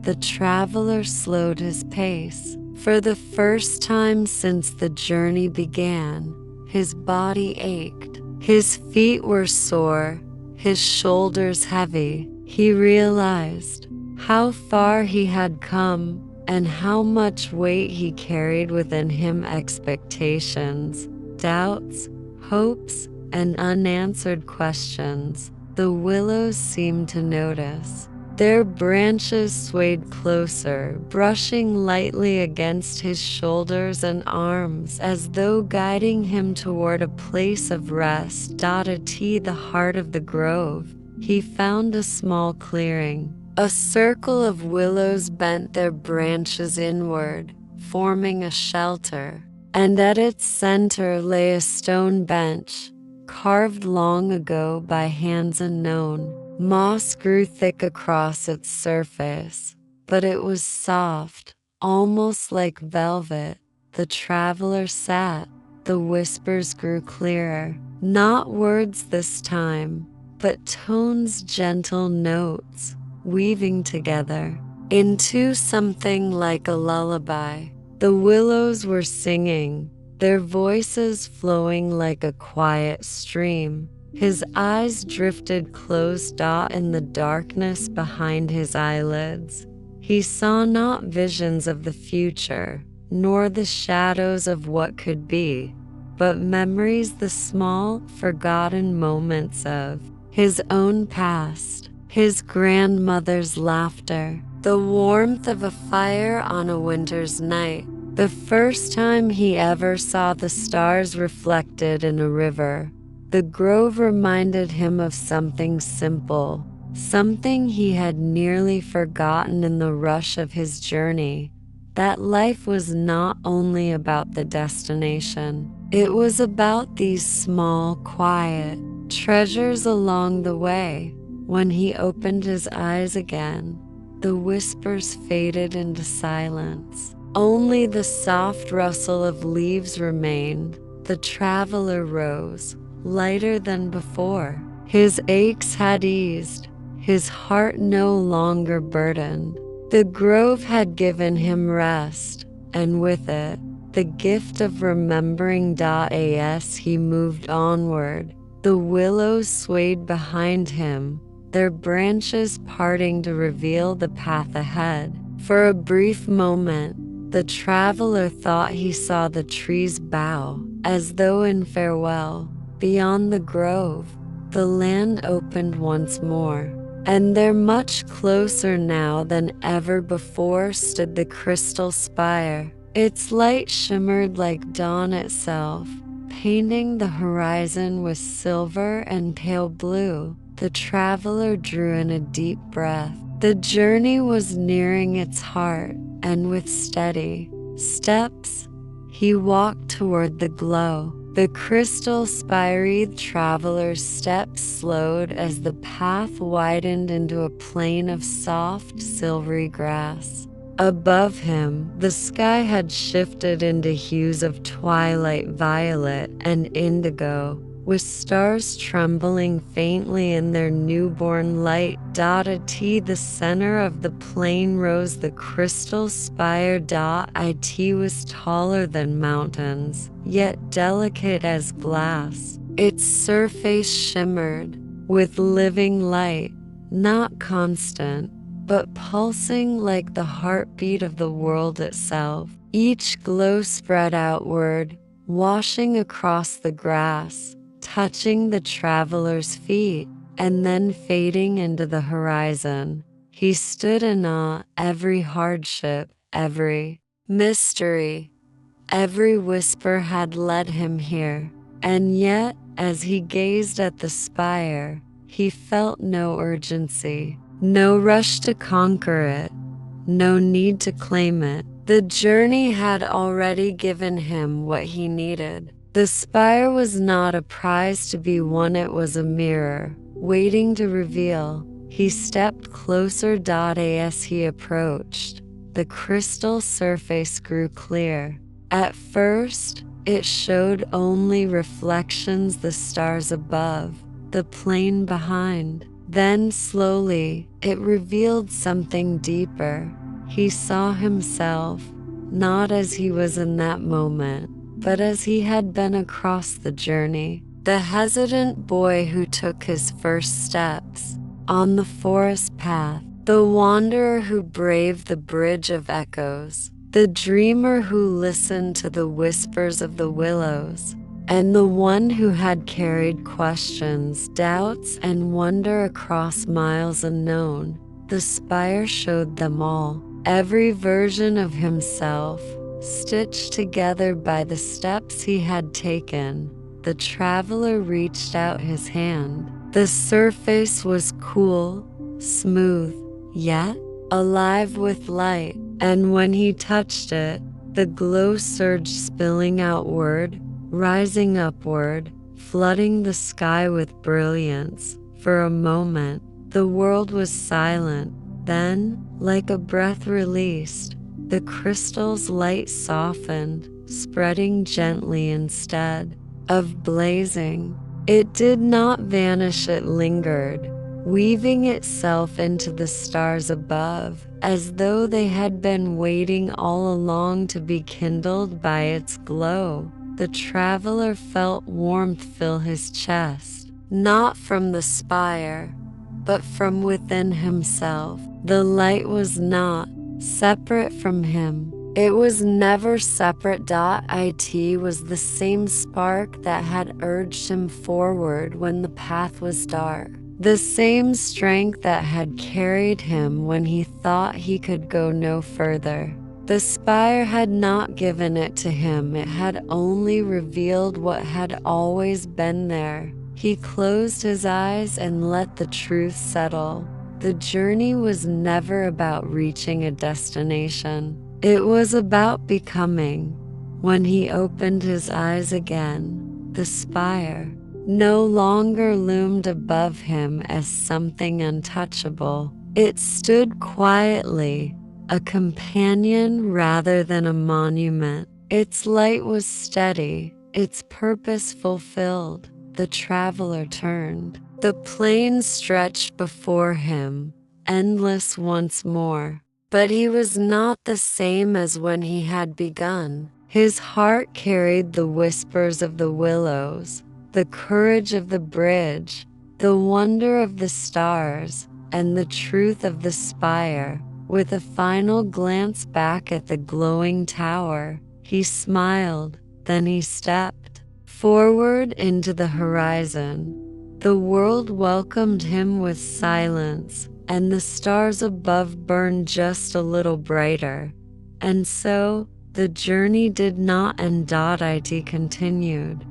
The traveler slowed his pace. For the first time since the journey began, his body ached. His feet were sore, his shoulders heavy. He realized how far he had come and how much weight he carried within him: expectations, doubts, hopes, and unanswered questions. The willows seemed to notice. Their branches swayed closer, brushing lightly against his shoulders and arms as though guiding him toward a place of rest. At the heart of the grove, he found a small clearing. A circle of willows bent their branches inward, forming a shelter, and at its center lay a stone bench, carved long ago by hands unknown. Moss grew thick across its surface, but it was soft, almost like velvet. The traveler sat. The whispers grew clearer, not words this time, but tones, gentle notes, weaving together into something like a lullaby. The willows were singing, their voices flowing like a quiet stream. His eyes drifted closed in the darkness behind his eyelids. He saw not visions of the future, nor the shadows of what could be, but memories, the small, forgotten moments of his own past, his grandmother's laughter, the warmth of a fire on a winter's night, the first time he ever saw the stars reflected in a river. The grove reminded him of something simple, something he had nearly forgotten in the rush of his journey, that life was not only about the destination. It was about these small, quiet treasures along the way. When he opened his eyes again, the whispers faded into silence. Only the soft rustle of leaves remained. The traveler rose, lighter than before. His aches had eased, his heart no longer burdened. The grove had given him rest, and with it, the gift of remembering. As he moved onward, the willows swayed behind him, their branches parting to reveal the path ahead. For a brief moment, the traveler thought he saw the trees bow, as though in farewell. Beyond the grove, the land opened once more, and there, much closer now than ever before, stood the crystal spire. Its light shimmered like dawn itself, painting the horizon with silver and pale blue. The traveler drew in a deep breath. The journey was nearing its heart, and with steady steps, He walked toward the glow. The crystal spire-wreathed traveler's steps slowed as the path widened into a plain of soft, silvery grass. Above him, the sky had shifted into hues of twilight violet and indigo, with stars trembling faintly in their newborn light. At the center of the plain rose the crystal spire. It was taller than mountains, yet delicate as glass. Its surface shimmered with living light, not constant, but pulsing like the heartbeat of the world itself. Each glow spread outward, washing across the grass, touching the traveler's feet, and then fading into the horizon. He stood in awe. Every hardship, every mystery, every whisper had led him here. And yet, as he gazed at the spire, he felt no urgency, no rush to conquer it, no need to claim it. The journey had already given him what he needed. The spire was not a prize to be won, it was a mirror, waiting to reveal. He stepped closer. As he approached, the crystal surface grew clear. At first, it showed only reflections, the stars above, the plain behind. Then slowly, it revealed something deeper. He saw himself, not as he was in that moment, but as he had been across the journey. The hesitant boy who took his first steps on the forest path, the wanderer who braved the bridge of echoes, the dreamer who listened to the whispers of the willows, and the one who had carried questions, doubts, and wonder across miles unknown. The spire showed them all, every version of himself, stitched together by the steps he had taken. The traveler reached out his hand. The surface was cool, smooth, yet alive with light, and when he touched it, the glow surged, spilling outward, rising upward, flooding the sky with brilliance. For a moment, the world was silent. Then, like a breath released, the crystal's light softened, spreading gently instead of blazing. It did not vanish, it lingered, weaving itself into the stars above, as though they had been waiting all along to be kindled by its glow. The traveler felt warmth fill his chest, not from the spire, but from within himself. The light was not separate from him. It was never separate. It was the same spark that had urged him forward when the path was dark, the same strength that had carried him when he thought he could go no further. The spire had not given it to him, it had only revealed what had always been there. He closed his eyes and let the truth settle. The journey was never about reaching a destination. It was about becoming. When he opened his eyes again, the spire no longer loomed above him as something untouchable. It stood quietly, a companion rather than a monument. Its light was steady, its purpose fulfilled. The traveler turned. The plain stretched before him, endless once more. But he was not the same as when he had begun. His heart carried the whispers of the willows, the courage of the bridge, the wonder of the stars, and the truth of the spire. With a final glance back at the glowing tower, he smiled, then he stepped forward into the horizon. The world welcomed him with silence, and the stars above burned just a little brighter. And so, the journey did not end. It continued.